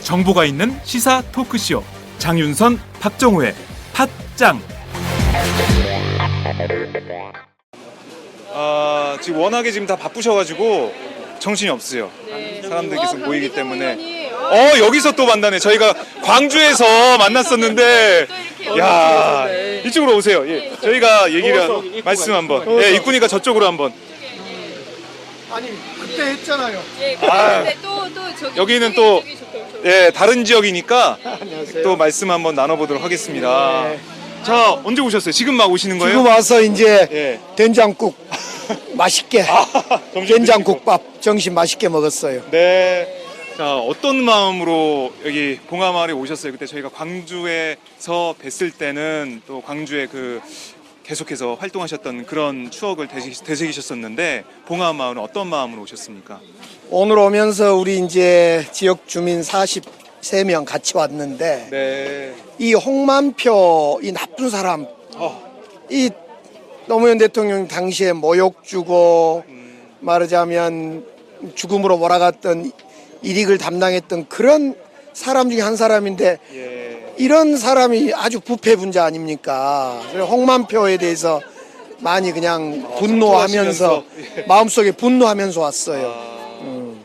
정보가 있는 시사 토크쇼 장윤선, 박정호의 팟짱. 지금 워낙에 지금 다 바쁘셔가지고 정신이 없어요. 사람들이 계속 모이기 때문에. 여기서 또 만나네. 저희가 광주에서 만났었는데, 야, 이쪽으로 오세요. 예, 저희가 얘기를 말씀 한번. 예, 이쁘니까 저쪽으로 한번. 아니 그때 했잖아요. 예, 근데 또 저기 여기는 저기, 또 저기 좋고. 예, 다른 지역이니까 안녕하세요. 또 말씀 한번 나눠보도록 하겠습니다. 자, 언제 오셨어요? 지금 막 오시는 거예요? 지금 와서 이제 예. 된장국 맛있게 점심 된장국밥 정신 맛있게 먹었어요. 네. 자, 어떤 마음으로 여기 봉하마을에 오셨어요? 그때 저희가 광주에서 뵀을 때는 또 광주에 그 계속해서 활동하셨던 그런 추억을 되새기셨었는데 봉하마을은 어떤 마음으로 오셨습니까? 오늘 오면서 우리 이제 지역 주민 43명 같이 왔는데 네. 이 홍만표 이 나쁜 사람 이 노무현 대통령 당시에 모욕 주고 말하자면 죽음으로 몰아갔던 일익을 담당했던 그런 사람 중에 한 사람인데 예. 이런 사람이 아주 부패 분자 아닙니까? 그래서 홍만표에 대해서 많이 그냥 분노하면서 예. 마음속에 분노하면서 왔어요.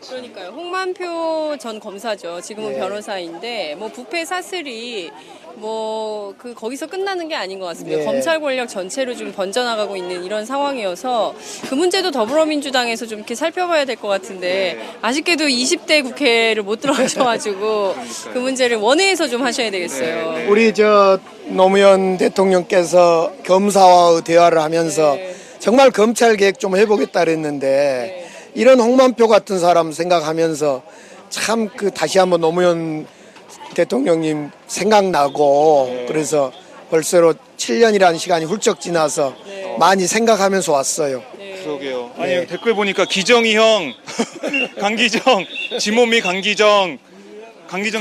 그러니까요. 홍만표 전 검사죠. 지금은 네. 변호사인데 뭐 부패 사슬이 뭐 그 거기서 끝나는 게 아닌 것 같습니다. 네. 검찰 권력 전체로 좀 번져나가고 있는 이런 상황이어서 그 문제도 더불어민주당에서 좀 이렇게 살펴봐야 될 것 같은데 네. 아쉽게도 20대 국회를 못 들어가셔가지고 그 문제를 원회에서 좀 하셔야 되겠어요. 네, 네. 우리 저 노무현 대통령께서 검사와의 대화를 하면서 네. 정말 검찰 개혁 좀 해보겠다 그랬는데 이런 홍만표 같은 사람 생각하면서 참 그 다시 한번 노무현 대통령님 생각나고 그래서 벌써로 7년이라는 시간이 훌쩍 지나서 많이 생각하면서 왔어요. 그러게요. 아니 여기 댓글 보니까 기정이 형, 강기정, 지몸이 강기정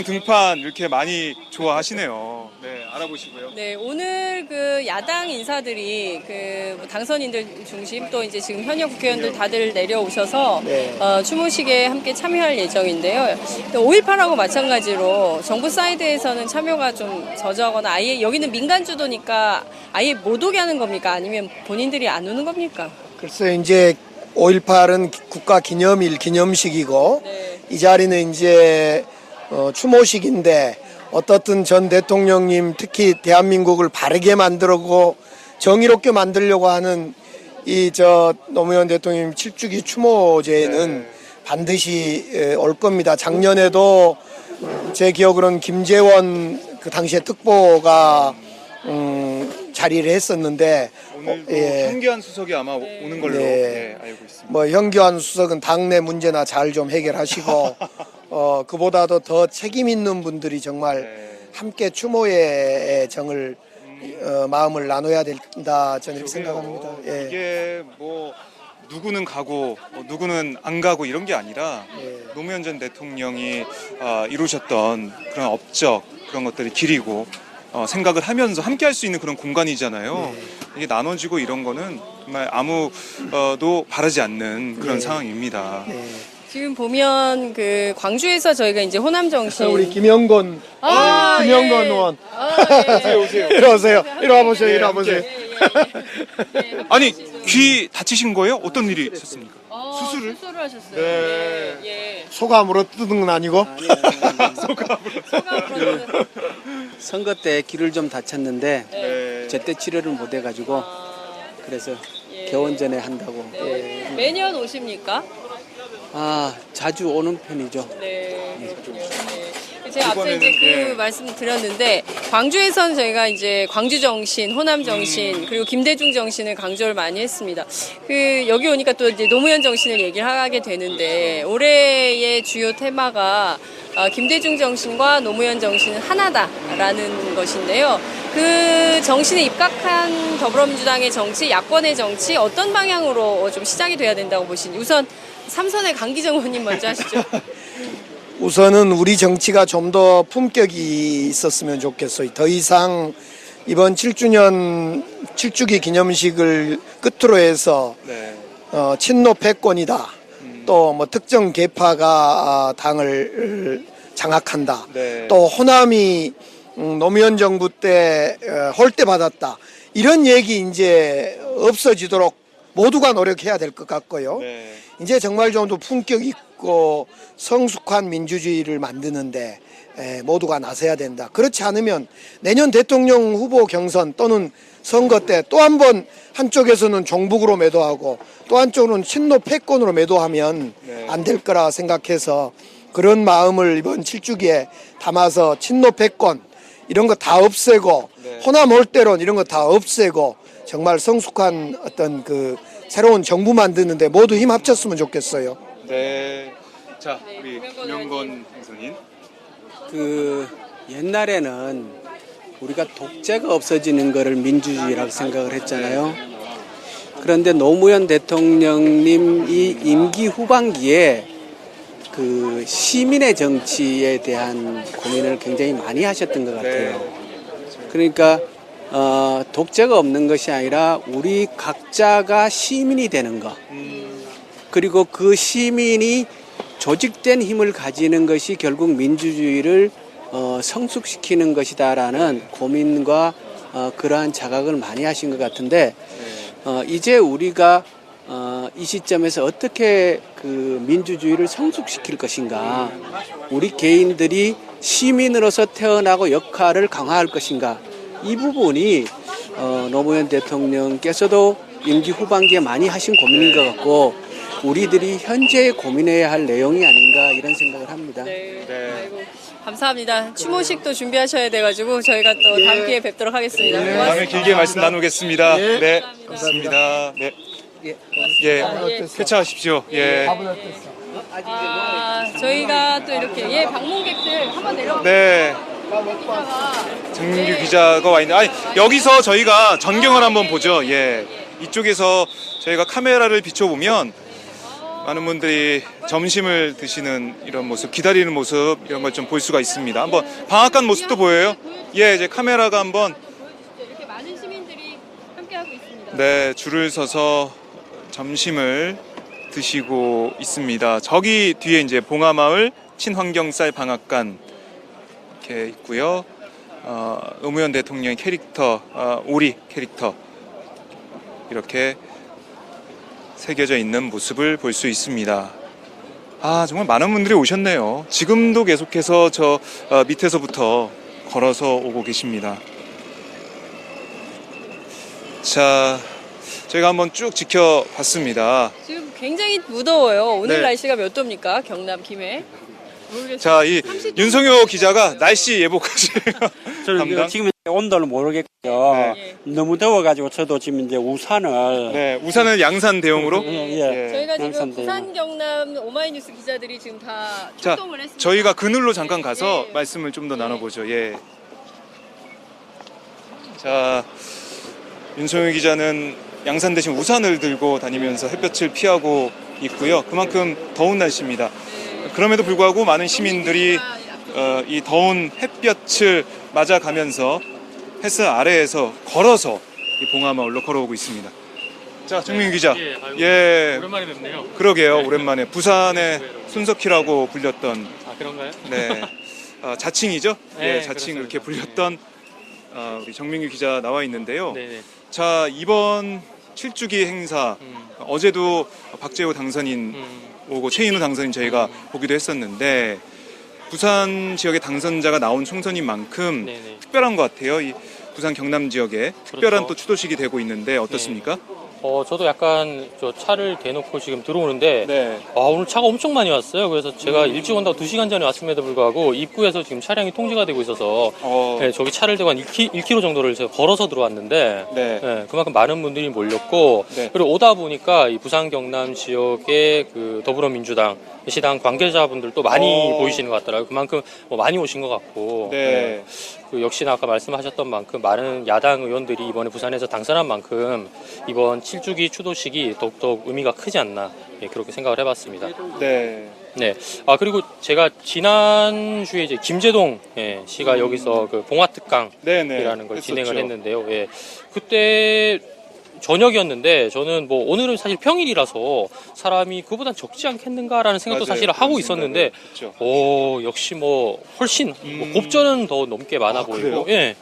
등판 이렇게 많이 좋아하시네요. 네, 알아보시고요. 네, 오늘 그 야당 인사들이 그 당선인들 중심 또 이제 지금 현역 국회의원들 다들 내려오셔서 네. 추모식에 함께 참여할 예정인데요. 5.18하고 마찬가지로 정부 사이드에서는 참여가 좀 저조하거나 아예 여기는 민간 주도니까 아예 못 오게 하는 겁니까? 아니면 본인들이 안 오는 겁니까? 글쎄 이제 5.18은 국가 기념일 기념식이고 네. 이 자리는 이제 추모식인데 어떻든 전 대통령님 특히 대한민국을 바르게 만들고 정의롭게 만들려고 하는 이 저 노무현 대통령 7주기 추모제에는 반드시 올 겁니다. 작년에도 제 기억으로는 김재원 그 당시에 특보가 자리를 했었는데 오늘도 예. 현기환 수석이 아마 오는 걸로 네. 네, 알고 있습니다. 뭐 현기환 수석은 당내 문제나 잘 좀 해결하시고 그보다도 더 책임 있는 분들이 정말 네. 함께 추모의 정을 마음을 나눠야 된다 저는 이렇게 생각합니다. 예. 이게 뭐 누구는 가고 누구는 안 가고 이런 게 아니라 예. 노무현 전 대통령이 이루셨던 그런 업적 그런 것들이 기리고 생각을 하면서 함께 할 수 있는 그런 공간이잖아요. 이게 나눠지고 이런 거는 정말 아무도 바라지 않는 그런 네. 상황입니다. 네. 지금 보면 그 광주에서 저희가 이제 호남 정신 우리 김영건 김영건 예. 의원 예. 오세요. 이리 오세요. 이리 와보세요. 예, 이리 와보세요. 아니 귀 다치신 거예요? 어떤 일이 있었습니까? 수술을? 수술을 하셨어요. 네. 예. 소감으로 뜯은 건 아니고 소감으로. 선거 때 귀를 좀 다쳤는데 네. 제때 치료를 못 해가지고 그래서 예. 개원 전에 한다고. 네. 매년 오십니까? 아 자주 오는 편이죠. 네. 제가 앞서 이번에는, 이제 그 네. 말씀 드렸는데 광주에선 저희가 이제 광주 정신, 호남 정신 그리고 김대중 정신을 강조를 많이 했습니다. 그 여기 오니까 또 이제 노무현 정신을 얘기를 하게 되는데 올해의 주요 테마가 김대중 정신과 노무현 정신은 하나다라는 것인데요. 그 정신에 입각한 더불어민주당의 정치, 야권의 정치 어떤 방향으로 좀 시작이 돼야 된다고 보시는지 우선 삼선의 강기정 의원님 먼저 하시죠. 우선은 우리 정치가 좀 더 품격이 있었으면 좋겠어요. 더 이상 이번 7주기 기념식을 끝으로 해서 네. 친노 패권이다. 또 뭐 특정 계파가 당을 장악한다. 네. 또 호남이 노무현 정부 때 홀대받았다. 이런 얘기 이제 없어지도록 모두가 노력해야 될 것 같고요. 네. 이제 정말 좀 더 품격 있고 성숙한 민주주의를 만드는데 모두가 나서야 된다. 그렇지 않으면 내년 대통령 후보 경선 또는 선거 때 또 한 번 한쪽에서는 종북으로 매도하고 또 한쪽으로는 친노 패권으로 매도하면 네. 안 될 거라 생각해서 그런 마음을 이번 7주기에 담아서 친노 패권 이런 거 다 없애고 네. 호남 홀대론 이런 거 다 없애고 정말 성숙한 어떤 그 새로운 정부 만드는데 모두 힘 합쳤으면 좋겠어요. 네. 자, 네, 우리 김영건 김영건 행선인. 그 옛날에는 우리가 독재가 없어지는 거를 민주주의라고 생각을 했잖아요. 그런데 노무현 대통령님이 임기 후반기에 그 시민의 정치에 대한 고민을 굉장히 많이 하셨던 것 같아요. 그러니까 독재가 없는 것이 아니라 우리 각자가 시민이 되는 것. 그리고 그 시민이 조직된 힘을 가지는 것이 결국 민주주의를 성숙시키는 것이다라는 고민과 그러한 자각을 많이 하신 것 같은데 이제 우리가 이 시점에서 어떻게 그 민주주의를 성숙시킬 것인가, 우리 개인들이 시민으로서 태어나고 역할을 강화할 것인가, 이 부분이 노무현 대통령께서도 임기 후반기에 많이 하신 고민인 것 같고 우리들이 현재 고민해야 할 내용이 아닌가 이런 생각을 합니다. 네. 네. 아이고, 감사합니다. 추모식도 준비하셔야 돼가지고 저희가 또 다음 기회에 뵙도록 하겠습니다. 다음에 고맙습니다. 길게 말씀 나누겠습니다. 네. 감사합니다. 네. 예. 쾌차하십시오. 예. 저희가 또 이렇게 방문객들 한번 내려가. 네. 정민규 기자가 와 있는데, 아니, 여기서 저희가 전경을 한번 보죠. 예. 이쪽에서 저희가 카메라를 비춰보면 많은 분들이 점심을 드시는 이런 모습, 기다리는 모습 이런 걸 좀 볼 수가 있습니다. 한번 방앗간 모습도 보여요? 예, 이제 카메라가 한번 이렇게 많은 시민들이 함께하고 있습니다. 네, 줄을 서서 점심을 드시고 있습니다. 저기 뒤에 이제 봉하마을 친환경쌀 방앗간 이렇게 있고요. 노무현 대통령의 캐릭터, 오리 캐릭터 이렇게 새겨져 있는 모습을 볼 수 있습니다. 정말 많은 분들이 오셨네요. 지금도 계속해서 저 밑에서부터 걸어서 오고 계십니다. 자, 저희가 한번 쭉 지켜봤습니다. 지금 굉장히 무더워요. 오늘 네. 날씨가 몇 도입니까? 경남 김해. 모르겠어요. 자, 이 윤성효 기자가 날씨 예보까지 저는 담당. 지금 온도를 모르겠고요. 네. 너무 더워가지고 저도 지금 이제 우산을 네, 우산은 양산 대용으로. 예. 저희가 지금 양산대요. 부산 경남 오마이뉴스 기자들이 지금 다 자, 출동을 했습니다. 저희가 그늘로 잠깐 가서 네. 말씀을 좀 더 나눠보죠. 예. 자, 윤성효 기자는 양산 대신 우산을 들고 다니면서 햇볕을 피하고 있고요. 그만큼 더운 날씨입니다. 그럼에도 불구하고 많은 시민들이 이 더운 햇볕을 맞아가면서 햇살 아래에서 걸어서 이 봉하마을로 걸어오고 있습니다. 자, 정민 기자. 예. 오랜만에 뵙네요. 그러게요. 오랜만에 부산의 손석희라고 불렸던 그런가요? 네. 자칭이죠? 네, 예, 자칭 그렇습니다. 이렇게 불렸던 우리 정민규 기자 나와 있는데요. 네네. 자, 이번 7주기 행사 어제도 박재호 당선인 오고 최인우 당선인 저희가 보기도 했었는데 부산 지역의 당선자가 나온 총선인 만큼 네네. 특별한 것 같아요. 이 부산 경남 지역에 특별한 그렇죠. 또 추도식이 되고 있는데 어떻습니까? 저도 약간 저 차를 대놓고 지금 들어오는데 네. 오늘 차가 엄청 많이 왔어요. 그래서 제가 일찍 온다고 2시간 전에 왔음에도 불구하고 입구에서 지금 차량이 통제가 되고 있어서 네, 저기 차를 대고 한 2km 정도를 제가 걸어서 들어왔는데 네. 네, 그만큼 많은 분들이 몰렸고 네. 그리고 오다 보니까 이 부산 경남 지역의 그 더불어민주당 시당 관계자분들도 많이 보이시는 것 같더라고요. 그만큼 뭐 많이 오신 것 같고. 네. 그 역시나 아까 말씀하셨던 만큼 많은 야당 의원들이 이번에 부산에서 당선한 만큼 이번 7주기 추도식이 더욱더 의미가 크지 않나 그렇게 생각을 해봤습니다. 네. 네. 아 그리고 제가 지난주에 이제 김재동 씨가 여기서 그 봉화특강이라는 걸 진행을 했는데요. 예. 그때 저녁이었는데 저는 뭐 오늘은 사실 평일이라서 사람이 그보단 적지 않겠는가라는 생각도 맞아요. 사실 하고 그런 있었는데 생각을 했죠. 오 역시 뭐 훨씬 뭐 곱절은 더 넘게 많아 보이고 그래요? 예.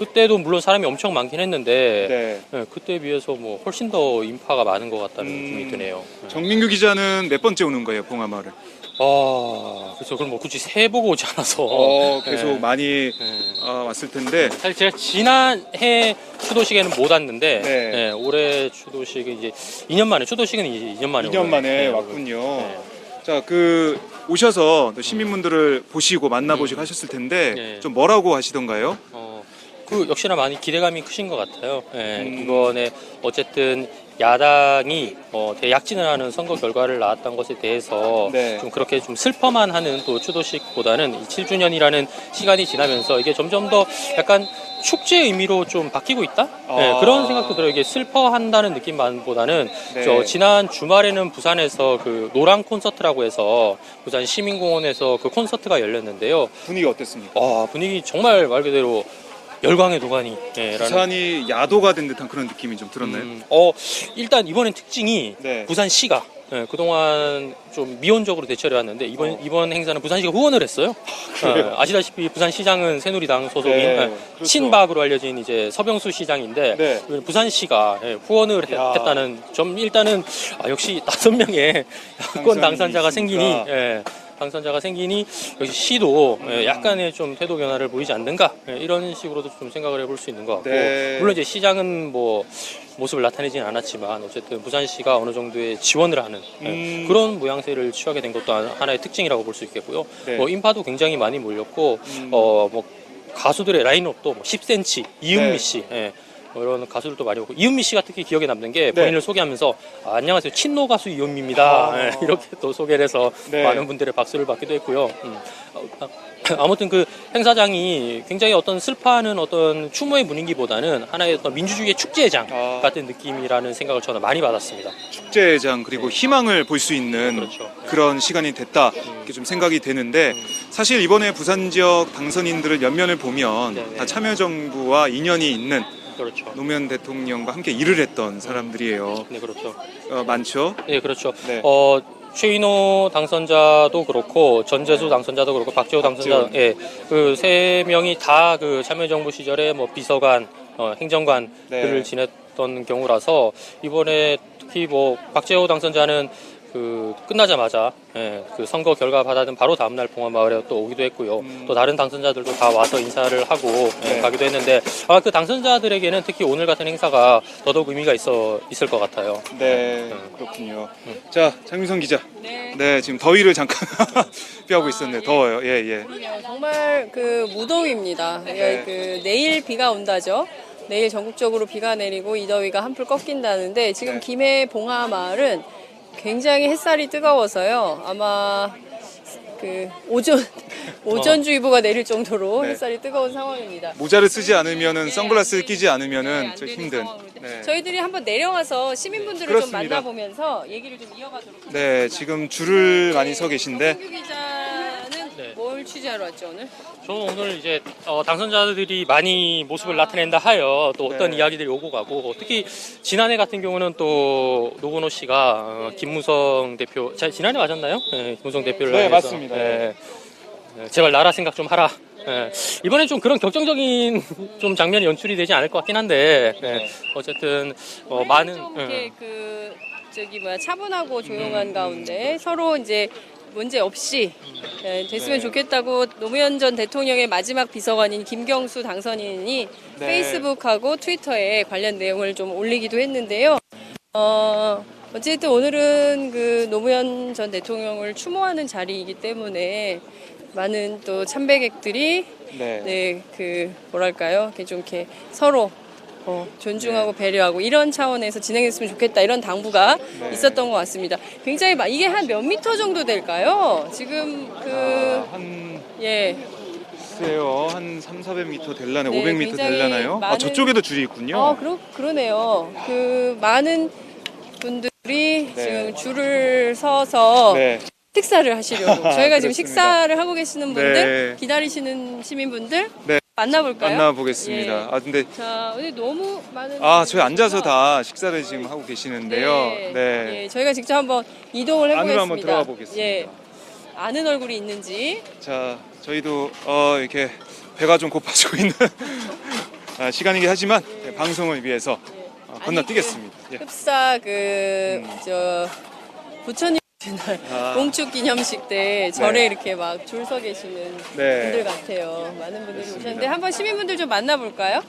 그때도 물론 사람이 엄청 많긴 했는데 네. 예, 그때에 비해서 뭐 훨씬 더 인파가 많은 것 같다는 느낌이 드네요. 정민규 기자는 몇 번째 오는 거예요, 봉하마을? 그래서 그럼 뭐 굳이 세 보고 오지 않아서 계속 예. 많이 왔을 텐데. 사실 제가 지난해 추도식에는 못 왔는데 네. 예, 올해 추도식은 이제 2년 만에 추도식은 이제 2년 만에 2년 만에 오는, 왔군요. 네. 자, 그 오셔서 또 시민분들을 보시고 만나보시고 하셨을 텐데 네. 좀 뭐라고 하시던가요? 그 역시나 많이 기대감이 크신 것 같아요. 예, 이번에 어쨌든 야당이 대약진을 하는 선거 결과를 낳았던 것에 대해서 네. 좀 그렇게 좀 슬퍼만 하는 또 추도식보다는 이 7주년이라는 시간이 지나면서 이게 점점 더 약간 축제 의미로 좀 바뀌고 있다? 예, 그런 생각도 들어요. 이게 슬퍼한다는 느낌만보다는 네. 저 지난 주말에는 부산에서 그 노랑 콘서트라고 해서 부산 시민공원에서 그 콘서트가 열렸는데요. 분위기 어땠습니까? 분위기 정말 말 그대로 열광의 도가니. 라는 부산이 야도가 된 듯한 그런 느낌이 좀 들었나요? 일단 이번엔 특징이 네. 부산시가 그동안 좀 미온적으로 대처를 해왔는데 이번 행사는 부산시가 후원을 했어요. 아시다시피 부산시장은 새누리당 소속인 네, 그렇죠. 친박으로 알려진 이제 서병수 시장인데 네. 부산시가 후원을 했다는 점 일단은 역시 5명의 야권 당선자가 생기니 당선자가 생기니 역시 시도 약간의 좀 태도 변화를 보이지 않는가 이런 식으로도 좀 생각을 해볼 수 있는 것 같고 네. 물론 이제 시장은 뭐 모습을 나타내지는 않았지만 어쨌든 부산시가 어느 정도의 지원을 하는 그런 모양새를 취하게 된 것도 하나의 특징이라고 볼 수 있겠고요. 네. 뭐 인파도 굉장히 많이 몰렸고 뭐 가수들의 라인업도 뭐 10cm 이은미 네. 씨 이런 가수들도 많이 오고 이은미 씨가 특히 기억에 남는 게 본인을 소개하면서 안녕하세요 친노 가수 이은미입니다 이렇게 또 소개를 해서 많은 분들의 박수를 받기도 했고요. 아무튼 그 행사장이 굉장히 어떤 슬퍼하는 어떤 추모의 분위기보다는 하나의 어떤 민주주의의 축제장 같은 느낌이라는 생각을 저는 많이 받았습니다. 축제장 그리고 희망을 볼 수 있는 그렇죠. 그런 시간이 됐다 이렇게 좀 생각이 되는데 사실 이번에 부산 지역 당선인들을 연면을 보면 다 참여정부와 인연이 있는 그렇죠. 노무현 대통령과 함께 일을 했던 사람들이에요. 네, 그렇죠. 많죠? 네, 그렇죠. 네. 최인호 당선자도 그렇고 전재수 당선자도 그렇고 박지호 당선자, 그 세 명이 다 그 참여정부 시절에 뭐 비서관, 행정관들을 지냈던 경우라서 이번에 특히 뭐 박지호 당선자는 그 끝나자마자 그 선거 결과 받아든 바로 다음날 봉화마을에 또 오기도 했고요. 또 다른 당선자들도 다 와서 인사를 하고 가기도 했는데 아마 그 당선자들에게는 특히 오늘 같은 행사가 더더욱 의미가 있을 것 같아요. 네, 그렇군요. 자, 장민성 기자. 네, 지금 더위를 잠깐 피하고 있었네요. 더워요. 예. 정말 그 무더위입니다. 그 내일 비가 온다죠. 내일 전국적으로 비가 내리고 이 더위가 한풀 꺾인다는데 지금 김해 봉화마을은 굉장히 햇살이 뜨거워서요. 아마 그 오전주의보가 내릴 정도로 햇살이 뜨거운 상황입니다. 모자를 쓰지 않으면은 선글라스를 끼지 않으면은 안 좀 되는 힘든. 상황입니다. 저희들이 한번 내려와서 시민분들을 그렇습니다. 좀 만나보면서 얘기를 좀 이어가도록 하겠습니다. 네, 지금 줄을 많이 서 계신데. 정민규 기자는 뭘 취재하러 왔죠 오늘? 저는 오늘 이제 당선자들이 많이 모습을 나타낸다 하여 또 어떤 이야기들이 오고 가고 특히 지난해 같은 경우는 또 노건호 씨가 김무성 대표 지난해 맞았나요? 김무성 대표를 네, 향해서, 맞습니다. 제발 나라 생각 좀 하라. 이번엔 좀 그런 격정적인 좀 장면이 연출이 되지 않을 것 같긴 한데 어쨌든 많은 좀 이렇게 차분하고 조용한 가운데 서로 이제 문제 없이 됐으면 좋겠다고 노무현 전 대통령의 마지막 비서관인 김경수 당선인이 페이스북하고 트위터에 관련 내용을 좀 올리기도 했는데요. 어쨌든 오늘은 그 노무현 전 대통령을 추모하는 자리이기 때문에 많은 또 참배객들이 그 뭐랄까요, 이렇게 좀 이렇게 서로 존중하고 배려하고 이런 차원에서 진행했으면 좋겠다 이런 당부가 있었던 것 같습니다. 굉장히 이게 한 몇 미터 정도 될까요? 지금 한 예. 글쎄요, 한 300-400m 될라나요? 네, 500m 굉장히 될라나요? 많은- 저쪽에도 줄이 있군요. 그러네요. 많은 분들이 네. 지금 줄을 서서 네. 식사를 하시려고 저희가 지금 그렇습니다. 식사를 하고 계시는 분들 네. 기다리시는 시민분들 네. 만나볼까요? 만나보겠습니다. 예. 근데 자, 오늘 너무 많은 저희 앉아서 다 식사를 지금 하고 계시는데요. 네. 예, 저희가 직접 한번 이동을 해보겠습니다. 안으로 한번 들어가 보겠습니다. 예, 아는 얼굴이 있는지. 자, 저희도 이렇게 배가 좀 고파지고 있는 시간이긴 하지만 방송을 위해서 건너뛰겠습니다. 예. 흡사 부처님 아. 공축 기념식 때 절에 이렇게 막 줄 서 계시는 네. 분들 같아요. 많은 분들이 그렇습니다. 오셨는데 한번 시민분들 좀 만나볼까요?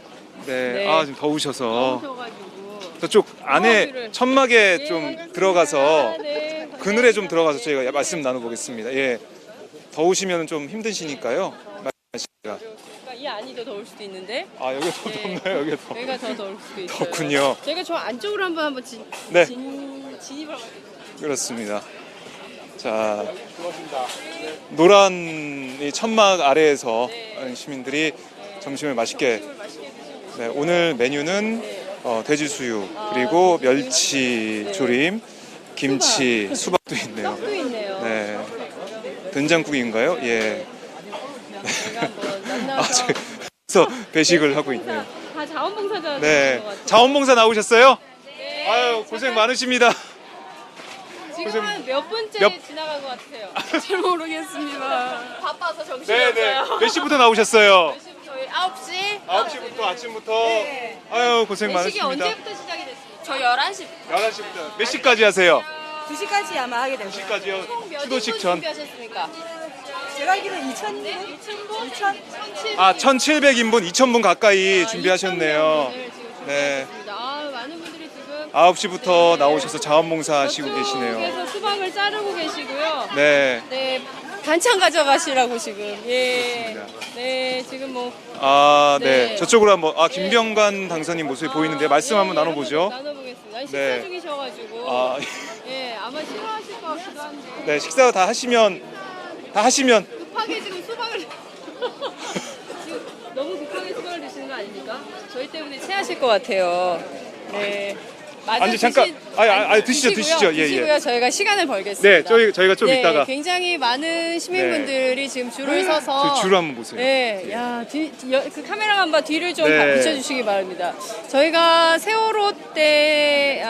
네. 네. 지금 더우셔서 오셔가지고. 저쪽 안에 그래. 천막에 예, 좀 반갑습니다. 들어가서 네, 그늘에 좀 들어가서 저희가 말씀 나눠보겠습니다. 예. 더우시면 좀 힘드시니까요. 말씀하시기가. 그러니까 이 안이 더 더울 수도 있는데 여기가 더 예. 덥나요? 여기가 더. 여기가 더 더울 수도 있어요. 덥군요. 저희가 저 안쪽으로 한번 네. 진입을 한번 그렇습니다. 자, 노란 이 천막 아래에서 시민들이 점심을 맛있게. 네, 오늘 메뉴는 돼지수육 그리고 멸치 조림, 김치, 수박도 있네요. 떡도 있네요. 네, 된장국인가요? 예. 제가 한번 만나서 그래서 배식을 하고 있네요. 다 자원봉사자 네, 것 같아요. 자원봉사 나오셨어요? 네. 아유, 고생 많으십니다. 지금 한 몇 분째 지나간 것 같아요. 잘 모르겠습니다. 바빠서 정신이 네네. 없어요. 몇 시부터 나오셨어요? 저희 9시. 9시부터 아침부터. 네. 아유, 고생 회식이 많으십니다. 언제부터 시작이 됐습니까? 저 11시. 11시부터. 몇 시까지 하세요? 2시까지 아마 하게 될 2시까지요? 추도식 전. 준비하셨습니까? 제가 알기로는 2,000분? 2,000? 1,700인분, 2,000분 가까이 준비하셨네요. 네. 많은 분들이 지금 9시부터 나오셔서 자원봉사 하시고 계시네요. 그래서 수박을 자르고 계시고요. 네. 네, 반찬 가져가시라고 지금. 예. 그렇습니다. 네, 지금 뭐 네. 네. 저쪽으로 한번, 김병관 당선인 모습이 보이는데 말씀 한번 나눠보죠. 나눠보겠습니다. 식사 네. 중이셔가지고. 네. 예, 아마 싫어하실 것 같기도 한데. 네, 식사 다 하시면 급하게 지금 수박을 지금 너무 급하게 수박을 드시는 거 아닙니까? 저희 때문에 체하실 것 같아요. 네. 마저 아니, 잠깐. 드시죠, 드시죠. 예, 예. 드시고요. 저희가 시간을 벌겠습니다. 네, 저희가 좀 네, 이따가 굉장히 많은 시민분들이 지금 줄을 서서 저 줄 한번 보세요. 네, 야, 그 카메라만 봐 뒤를 좀 네. 비춰주시기 바랍니다. 저희가 세월호 때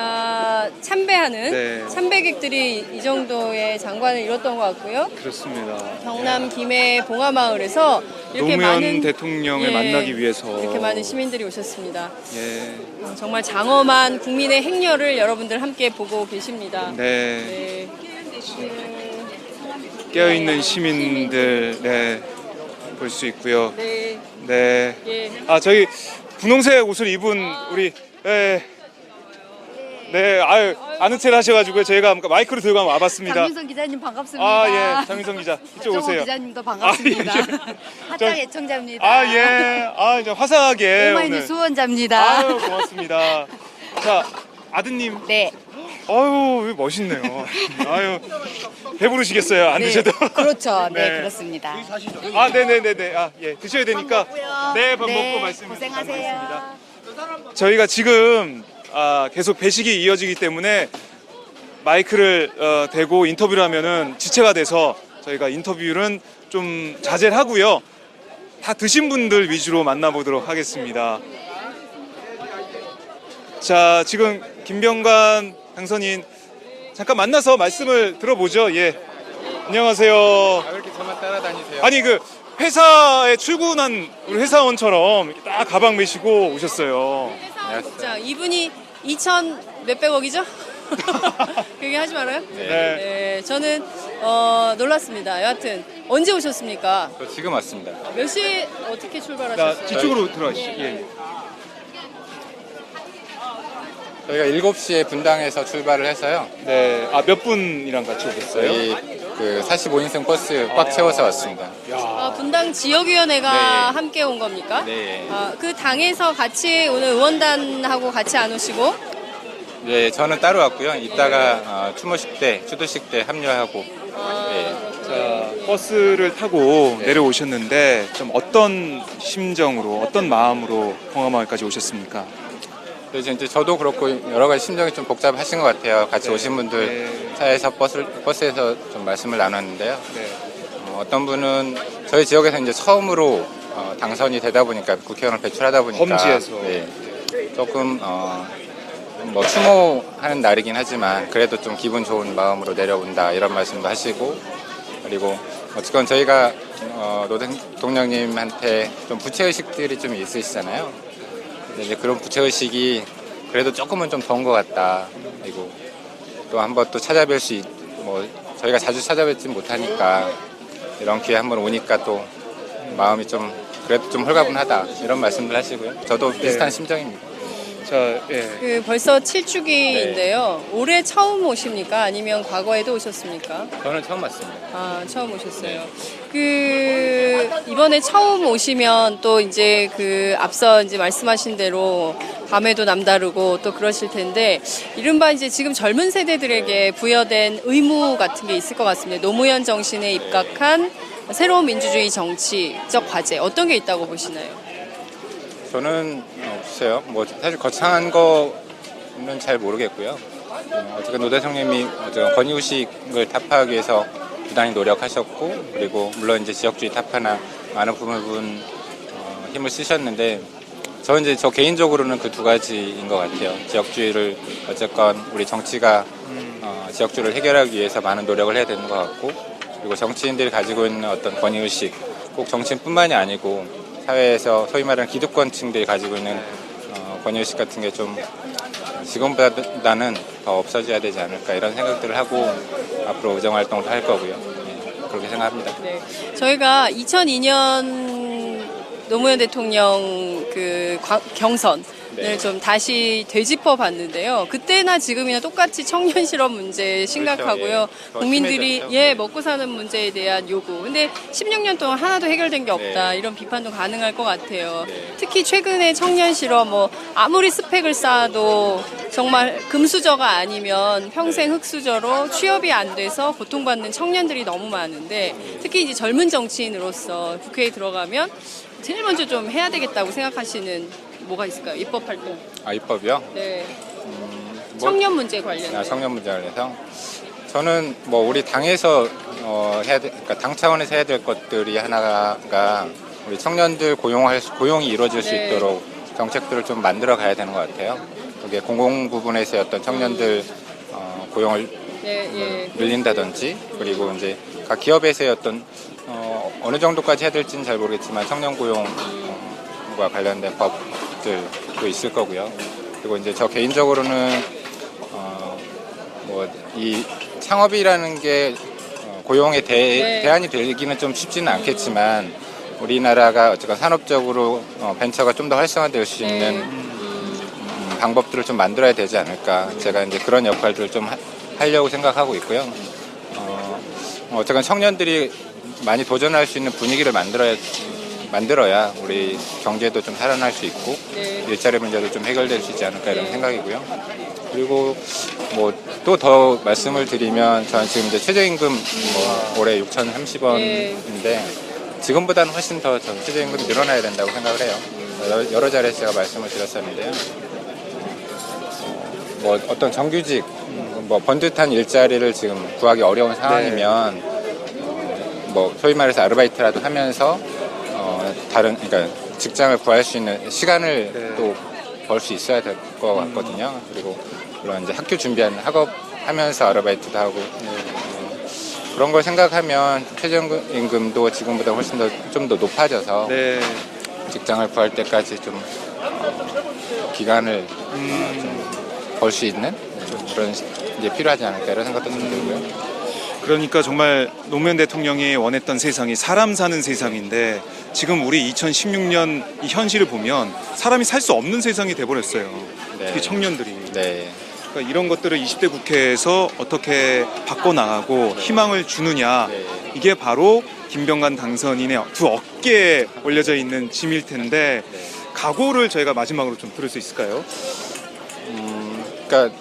참배하는 네. 참배객들이 이 정도의 장관을 이뤘던 것 같고요. 그렇습니다. 경남 김해 봉하마을에서 이렇게 노무현 많은 대통령을 만나기 위해서 이렇게 많은 시민들이 오셨습니다. 예. 정말 장엄한 국민의 행렬을 여러분들 함께 보고 계십니다. 네. 네. 깨어있는 시민들 볼 수 있고요. 네. 네. 예. 저희 분홍색 옷을 입은 우리 아는 체를 하셔가지고요. 저희가 마이크를 들고 한번 와봤습니다. 장윤성 기자님 반갑습니다. 예, 장윤성 기자 이쪽 정호 오세요. 기자님도 반갑습니다. 저- 하짱 애청자입니다. 이제 화사하게 오마이뉴 오늘. 수원자입니다. 아유, 고맙습니다. 자, 아드님. 네. 아유, 멋있네요. 아유, 배부르시겠어요? 안 드셔도. 그렇죠. 네, 네. 그렇습니다. 네네네네. 드셔야 되니까. 먹고요. 네, 밥 네, 먹고 말씀 고생하세요. 나누겠습니다. 저희가 지금 계속 배식이 이어지기 때문에 마이크를 대고 인터뷰를 하면은 지체가 돼서 저희가 인터뷰는 좀 자제를 하고요. 다 드신 분들 위주로 만나보도록 하겠습니다. 자, 지금 김병관 당선인 잠깐 만나서 말씀을 들어보죠. 예. 안녕하세요. 왜 이렇게 저만 따라다니세요? 아니 회사에 출근한 우리 회사원처럼 이렇게 딱 가방 메시고 오셨어요. 자, 이분이 2천 몇백억이죠? 그게 하지 말아요? 네. 저는 놀랐습니다. 여하튼 언제 오셨습니까? 저 지금 왔습니다. 몇 시에 어떻게 출발하셨어요? 뒤쪽으로 들어가시죠. 예. 저희가 7시에 분당에서 출발을 해서요. 네. 아, 몇 분이랑 같이 오셨어요? 저희 그 45인승 버스 꽉 채워서 왔습니다. 아, 분당 지역위원회가 네. 함께 온 겁니까? 네. 아, 그 당에서 같이 오늘 의원단하고 같이 안 오시고? 네, 저는 따로 왔고요. 이따가 추모식 때, 추도식 때 합류하고. 네. 자, 버스를 타고 네. 내려오셨는데 좀 어떤 심정으로, 어떤 마음으로 광화마을까지 오셨습니까? 그래서 이제 저도 그렇고 여러 가지 심정이 좀 복잡하신 것 같아요. 같이 네. 오신 분들 네. 차에서 버스에서 좀 말씀을 나눴는데요. 네. 어떤 분은 저희 지역에서 이제 처음으로 당선이 되다 보니까 국회의원을 배출하다 보니까 범지에서. 네, 조금 뭐 추모하는 날이긴 하지만 그래도 좀 기분 좋은 마음으로 내려온다 이런 말씀도 하시고 그리고 어쨌건 저희가 노 대통령님한테 좀 부채의식들이 좀 있으시잖아요. 근데 이제 그런 부채의식이 그래도 조금은 좀 더 온 것 같다. 그리고 또 한번 또 찾아뵐 뭐 저희가 자주 찾아뵙지 못하니까 이런 기회 한번 오니까 또 마음이 좀 그래도 좀 홀가분하다 이런 말씀들 하시고요. 저도 비슷한 심정입니다. 자, 예. 그 벌써 7주기인데요. 올해 처음 오십니까? 아니면 과거에도 오셨습니까? 저는 처음 왔습니다. 아, 처음 오셨어요. 그 이번에 처음 오시면 또 이제 그 앞서 이제 말씀하신 대로 밤에도 남다르고 또 그러실 텐데 이른바 이제 지금 젊은 세대들에게 부여된 의무 같은 게 있을 것 같습니다. 노무현 정신에 입각한 새로운 민주주의 정치적 과제 어떤 게 있다고 보시나요? 저는 글쎄요. 뭐 사실 거창한 거는 잘 모르겠고요. 어쨌든 노 대통령님이 권위의식을 타파하기 위해서 부단히 노력하셨고 그리고 물론 이제 지역주의 타파나 많은 부분 힘을 쓰셨는데 저 개인적으로는 그 두 가지인 것 같아요. 지역주의를 어쨌건 우리 정치가 지역주의를 해결하기 위해서 많은 노력을 해야 되는 것 같고 그리고 정치인들이 가지고 있는 어떤 권위의식 꼭 정치인뿐만이 아니고 사회에서 소위 말하는 기득권층들이 가지고 있는 권위의식 같은 게 좀 지금보다는 더 없어져야 되지 않을까 이런 생각들을 하고 앞으로 의정활동도 할 거고요. 네, 그렇게 생각합니다. 네. 저희가 2002년 노무현 대통령 그 경선을 네. 좀 다시 되짚어 봤는데요. 그때나 지금이나 똑같이 청년 실업 문제 심각하고요. 그렇죠. 예. 더 국민들이 심해졌죠. 먹고 사는 문제에 대한 요구. 근데 16년 동안 하나도 해결된 게 없다. 네. 이런 비판도 가능할 것 같아요. 네. 특히 최근에 청년 실업 아무리 스펙을 쌓아도 정말 금수저가 아니면 평생 흑수저로 취업이 안 돼서 고통받는 청년들이 너무 많은데 특히 이제 젊은 정치인으로서 국회에 들어가면 제일 먼저 좀 해야 되겠다고 생각하시는 뭐가 있을까요? 입법 활동. 아, 입법이요? 네. 청년 청년 문제 관련해서. 청년 문제 관련해서 저는 뭐 우리 당에서 그러니까 당 차원에서 해야 될 것들이 하나가 우리 청년들 고용이 이루어질 수 네. 있도록 정책들을 좀 만들어 가야 되는 것 같아요. 그게 공공 부분에서의 어떤 청년들 고용을 네, 예. 늘린다든지 그리고 이제 각 기업에서의 어떤 어느 정도까지 해야 될지는 잘 모르겠지만 청년 고용과 관련된 법들도 있을 거고요. 그리고 이제 저 개인적으로는 뭐 이 창업이라는 게 고용의 네. 대안이 되기는 좀 쉽지는 않겠지만 우리나라가 어쨌든 산업적으로 벤처가 좀 더 활성화될 수 있는 방법들을 좀 만들어야 되지 않을까. 제가 이제 그런 역할들을 좀 하려고 생각하고 있고요. 어쨌든 청년들이 많이 도전할 수 있는 분위기를 만들어야 우리 경제도 좀 살아날 수 있고 네. 일자리 문제도 좀 해결될 수 있지 않을까 이런 네. 생각이고요. 그리고 뭐 또 더 말씀을 드리면 저는 지금 이제 최저임금 올해 6,030원인데 지금보다는 훨씬 더 최저임금이 늘어나야 된다고 생각을 해요. 여러 자리에서 제가 말씀을 드렸었는데요. 뭐 어떤 정규직, 뭐 번듯한 일자리를 지금 구하기 어려운 상황이면 뭐 소위 말해서 아르바이트라도 하면서 그러니까 직장을 구할 수 있는 시간을 또 벌 수 있어야 될 것 같거든요. 그리고 물론 이제 학교 준비하는 학업 하면서 아르바이트도 하고 그런 걸 생각하면 최저임금도 지금보다 훨씬 더 좀 더 높아져서 네. 직장을 구할 때까지 좀 기간을 벌 수 있는 그런 게 필요하지 않을까 이런 생각도 좀 들고요. 그러니까 정말 노무현 대통령이 원했던 세상이 사람 사는 세상인데 지금 우리 2016년 이 현실을 보면 사람이 살 수 없는 세상이 돼버렸어요. 네. 특히 청년들이. 네. 그러니까 이런 것들을 20대 국회에서 어떻게 바꿔나가고 희망을 주느냐, 네. 이게 바로 김병관 당선인의 두 어깨에 올려져 있는 짐일 텐데 각오를 저희가 마지막으로 좀 들을 수 있을까요? 그러니까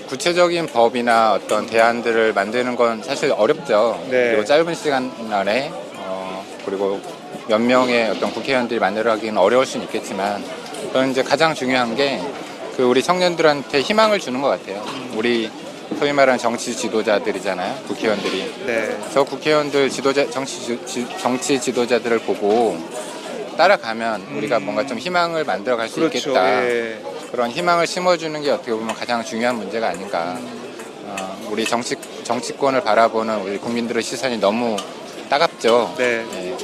구체적인 법이나 어떤 대안들을 만드는 건 사실 어렵죠. 네. 그리고 짧은 시간 안에 그리고 몇 명의 어떤 국회의원들이 만들어가기는 어려울 수는 있겠지만, 저는 이제 가장 중요한 게 그 우리 청년들한테 희망을 주는 것 같아요. 우리 소위 말하는 정치 지도자들이잖아요, 국회의원들이. 네. 저 국회의원들 정치 지도자들을 보고 따라가면 우리가 뭔가 좀 희망을 만들어갈 수 그렇죠. 있겠다. 예. 그런 희망을 심어주는 게 어떻게 보면 가장 중요한 문제가 아닌가. 우리 정치권을 바라보는 우리 국민들의 시선이 너무 따갑죠. 네. 예.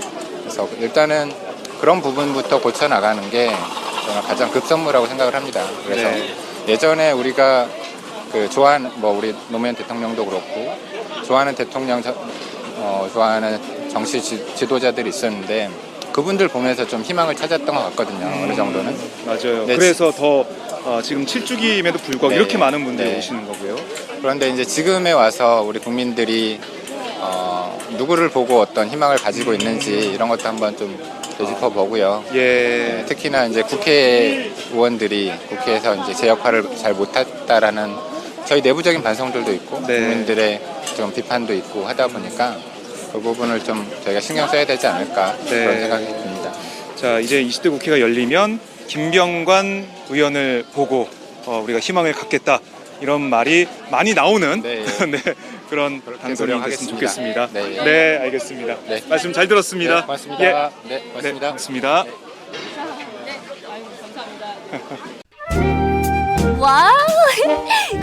그래서 일단은 그런 부분부터 고쳐나가는 게 저는 가장 급선무라고 생각을 합니다. 그래서 네. 예전에 우리가 그 좋아하는 우리 노무현 대통령도 그렇고 좋아하는 대통령 좋아하는 정치 지도자들이 있었는데 그분들 보면서 좀 희망을 찾았던 것 같거든요. 어느 정도는. 맞아요. 네, 그래서 더 지금 7주기임에도 불구하고 네. 이렇게 많은 분들이 네. 오시는 거고요. 그런데 이제 지금에 와서 우리 국민들이 누구를 보고 어떤 희망을 가지고 있는지 이런 것도 한번 좀 되짚어 보고요. 예. 네, 특히나 이제 국회의원들이 국회에서 이제 제 역할을 잘 못했다라는 저희 내부적인 반성들도 있고 네. 국민들의 좀 비판도 있고 하다 보니까 그 부분을 좀 저희가 신경 써야 되지 않을까 네. 그런 생각이 듭니다. 자, 이제 20대 국회가 열리면 김병관 의원을 보고 우리가 희망을 갖겠다, 이런 말이 많이 나오는 네. 네, 그런 그렇게 당선이 됐으면 노력하겠습니다. 좋겠습니다. 네. 네, 알겠습니다. 네. 말씀 잘 들었습니다. 네, 고맙습니다. 예. 네, 네, 고맙습니다. 고맙습니다. 와우!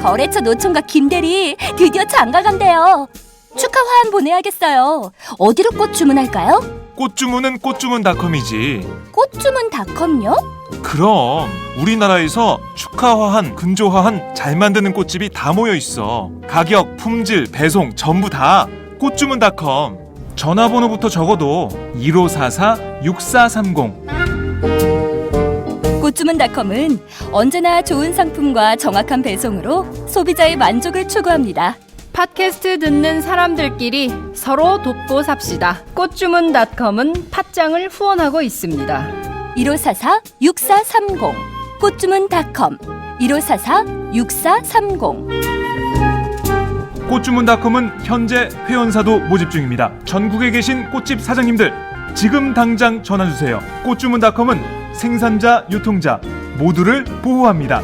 거래처 노총각 김대리 드디어 장가간대요. 축하 화한 보내야겠어요. 어디로 꽃 주문할까요? 꽃 주문은 꽃주문닷컴이지. 꽃주문닷컴요? 그럼 우리나라에서 축하화한, 근조화한 잘 만드는 꽃집이 다 모여 있어. 가격, 품질, 배송 전부 다 꽃주문닷컴. 전화번호부터 적어도 1544-6430. 꽃주문닷컴은 언제나 좋은 상품과 정확한 배송으로 소비자의 만족을 추구합니다. 팟캐스트 듣는 사람들끼리 서로 돕고 삽시다. 꽃주문닷컴은 팟짱을 후원하고 있습니다. 1544-6430. 꽃주문닷컴 1544-6430. 꽃주문닷컴은 현재 회원사도 모집 중입니다. 전국에 계신 꽃집 사장님들 지금 당장 전화주세요. 꽃주문닷컴은 생산자, 유통자 모두를 보호합니다.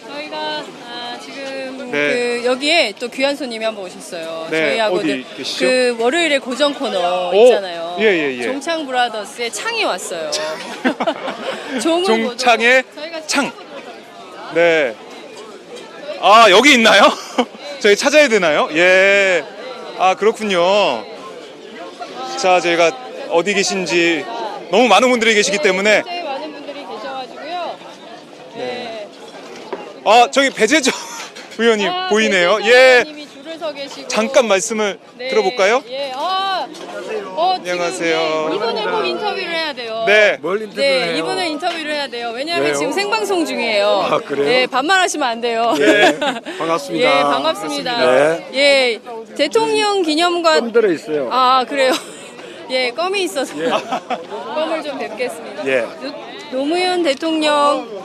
저희가 지금 네. 여기에 또 귀한 손님이 한 분 오셨어요. 네, 저희하고 어디 계시죠? 그 월요일에 고정 코너 오, 있잖아요. 예. 종창 브라더스의 창이 왔어요. 종을 종창의 보고 저희가 창. 네. 아, 여기 있나요? 저희 찾아야 되나요? 예. 아, 그렇군요. 자, 저희가 어디 계신지 너무 많은 분들이 계시기 때문에. 굉장히 많은 분들이 계셔가지고요. 네. 아, 저기 배재정 의원님 보이네요. 예. 님이 줄을 서 계시고. 잠깐 말씀을 네. 들어볼까요? 예. 안녕하세요. 지금, 이분을 꼭 인터뷰를 해야 돼요. 네. 뭘 인터뷰를 해요? 이분을 인터뷰를 해야 돼요. 왜냐하면 왜요? 지금 생방송 중이에요. 아, 그래요? 네, 반말하시면 안 돼요. 네, 반갑습니다. 예, 반갑습니다. 네. 예, 대통령 기념관. 들어 있어요. 아, 그래요. 예, 껌이 있어서 껌을 좀 뵙겠습니다. 예. 노무현 대통령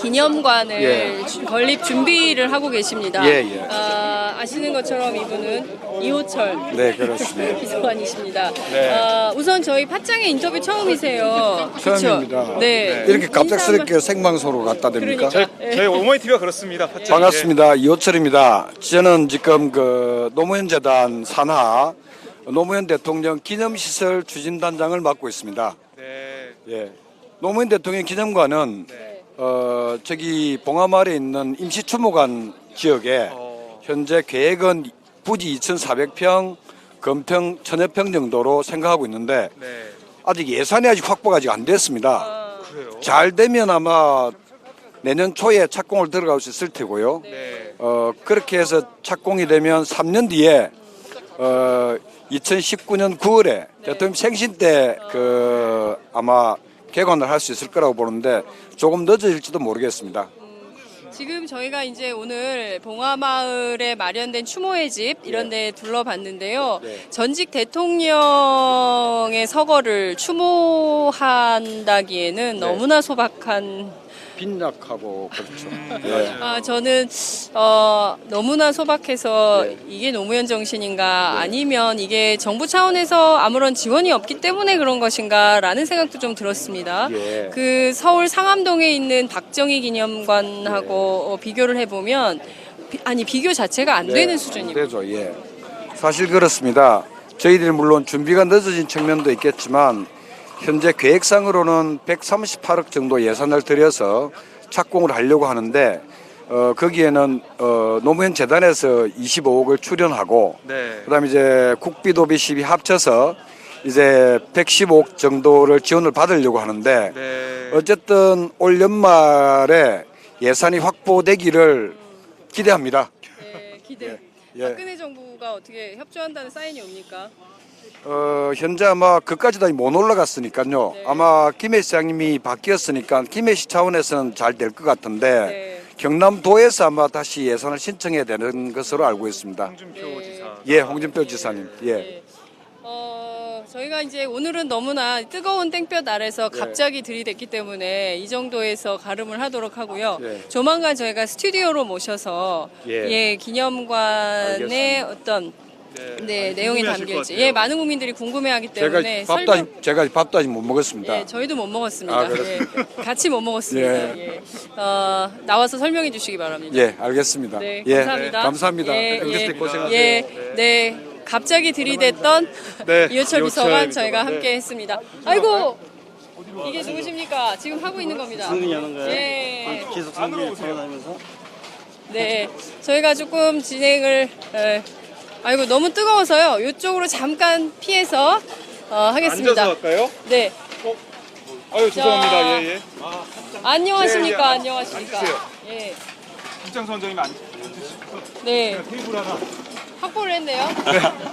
기념관을 예. 건립 준비를 하고 계십니다. 예, 예. 아시는 것처럼 이분은 이호철 네, 그렇습니다. 비서관이십니다. 네. 우선 저희 팟짱의 인터뷰 처음이세요. 그쵸? 처음입니다. 네. 이렇게 갑작스럽게 생방송으로 갖다 댑니까? 그러니까. 저희 어머니 TV가 그렇습니다. 팟짱. 반갑습니다. 이호철입니다. 저는 지금 그 노무현재단 산하 노무현 대통령 기념시설 추진단장을 맡고 있습니다. 네. 예. 노무현 대통령 기념관은 저기 봉하마을에 있는 임시추모관 지역에 현재 계획은 부지 2,400평, 건평 1,000여 평 정도로 생각하고 있는데 네. 아직 예산이 아직 확보가 아직 안 됐습니다. 그래요? 잘 되면 아마 내년 초에 착공을 들어갈 수 있을 테고요. 네. 그렇게 해서 착공이 되면 3년 뒤에 2019년 9월에 대통령 생신 때 아마 개관을 할 수 있을 거라고 보는데 조금 늦어질지도 모르겠습니다. 지금 저희가 이제 오늘 봉화마을에 마련된 추모의 집 이런 데 둘러봤는데요. 전직 대통령의 서거를 추모한다기에는 너무나 소박한 빈약하고 그렇죠. 저는 너무나 소박해서 이게 노무현 정신인가 아니면 이게 정부 차원에서 아무런 지원이 없기 때문에 그런 것인가라는 생각도 좀 들었습니다. 그 서울 상암동에 있는 박정희 기념관하고 비교를 해보면 비교 자체가 안 되는 수준입니다. 되죠. 예. 사실 그렇습니다. 저희들이 물론 준비가 늦어진 측면도 있겠지만 현재 계획상으로는 138억 정도 예산을 들여서 착공을 하려고 하는데 거기에는 노무현 재단에서 25억을 출연하고 그다음에 이제 국비도비 시비 합쳐서 이제 115억 정도를 지원을 받으려고 하는데 어쨌든 올 연말에 예산이 확보되기를 기대합니다. 네, 기대. 예. 박근혜 정부가 어떻게 협조한다는 사인이 옵니까? 현재 아마 그까지 다 못 올라갔으니까요. 아마 김해 시장님이 바뀌었으니까 김해 시 차원에서는 잘 될 것 같은데 경남도에서 아마 다시 예산을 신청해야 되는 것으로 알고 있습니다. 홍준표 지사. 예, 홍준표 지사님. 예. 저희가 이제 오늘은 너무나 뜨거운 땡볕 아래서 갑자기 들이댔기 때문에 이 정도에서 가름을 하도록 하고요. 조만간 저희가 스튜디오로 모셔서 기념관의 어떤 내용이 담길지 많은 국민들이 궁금해하기 때문에 제가 밥도 아직 못 먹었습니다. 저희도 못 먹었습니다. 같이 못 먹었습니다. 나와서 설명해 주시기 바랍니다. 예, 알겠습니다. 네, 감사합니다. 감사합니다. 고생하세요. 갑자기 들이댔던 이효철 비서관 저희가 함께 했습니다. 아이고, 이게 누구십니까? 지금 하고 있는 겁니다. 승리하는 거예요? 예. 계속 승리를 돌아다니면서. 네, 저희가 조금 진행을 아이고 너무 뜨거워서요. 이쪽으로 잠깐 피해서 하겠습니다. 앉아서 할까요? 네. 아유 죄송합니다. 예. 안녕하십니까? 예. 안녕하십니까? 앉으세요. 예. 김장수 원장님 앉으시고 네. 테이블 하나. 확보를 했네요.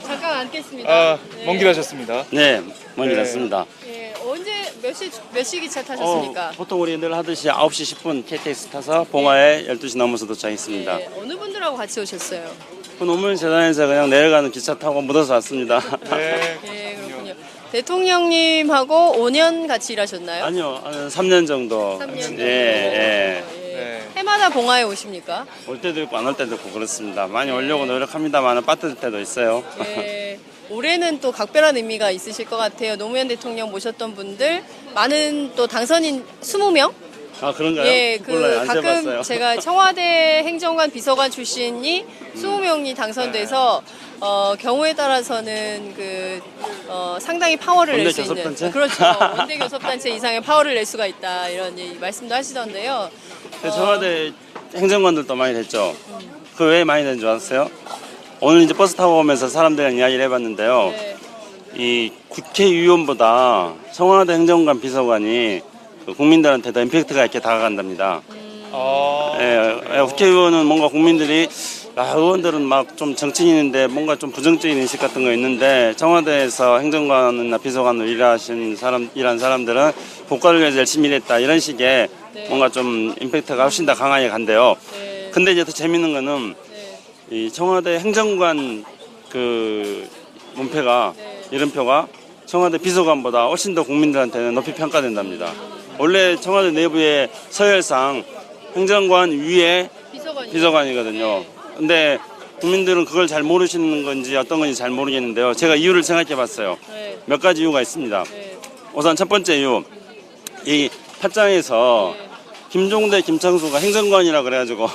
잠깐 앉겠습니다. 먼 길 하셨습니다. 네, 먼 길 왔습니다. 예, 언제 몇 시 기차 타셨습니까? 보통 우리 늘 하듯이 9시 10분 KTX 타서 봉화에 12시 넘어서 도착했습니다. 예, 어느 분들하고 같이 오셨어요? 그 노무현 재단에서 그냥 내려가는 기차 타고 묻어서 왔습니다. 예, 그렇군요. 대통령님하고 5년 같이 일하셨나요? 아니요, 한 3년 정도. 3년 정도. 예. 해마다 봉화에 오십니까? 올 때도 있고 안 올 때도 있고 그렇습니다. 많이 오려고 노력합니다만 빠뜨릴 때도 있어요. 예, 올해는 또 각별한 의미가 있으실 것 같아요. 노무현 대통령 모셨던 분들 많은 또 당선인 20명? 아 그런가요? 예, 몰라요. 안 가끔 세봤어요. 제가 청와대 행정관 비서관 출신이 20명이 당선돼서 경우에 따라서는 상당히 파워를 낼 수 있는 원내교섭단체? 그렇죠. 원내교섭단체 이상의 파워를 낼 수가 있다 이런 말씀도 하시던데요. 청와대 행정관들도 많이 됐죠. 그 왜 많이 된 줄 아세요? 오늘 이제 버스 타고 오면서 사람들이랑 이야기를 해봤는데요. 이 국회의원보다 청와대 행정관 비서관이 국민들한테 더 임팩트가 있게 다가간답니다. 국회의원은 뭔가 국민들이 의원들은 막 좀 정치인인데 뭔가 좀 부정적인 인식 같은 거 있는데 청와대에서 행정관이나 비서관으로 일한 사람들은 국가를 위해서 열심히 일했다 이런 식의 뭔가 좀 임팩트가 훨씬 더 강하게 간대요. 근데 이제 더 재밌는 거는 이 청와대 행정관 문패가 이름표가 청와대 비서관보다 훨씬 더 국민들한테는 높이 평가된답니다. 원래 청와대 내부의 서열상 행정관 위에 비서관이거든요. 근데 국민들은 그걸 잘 모르시는 건지 어떤 건지 잘 모르겠는데요. 제가 이유를 생각해 봤어요. 몇 가지 이유가 있습니다. 우선 첫 번째 이유, 이 팟짱에서 김종대, 김창수가 행정관이라 그래가지고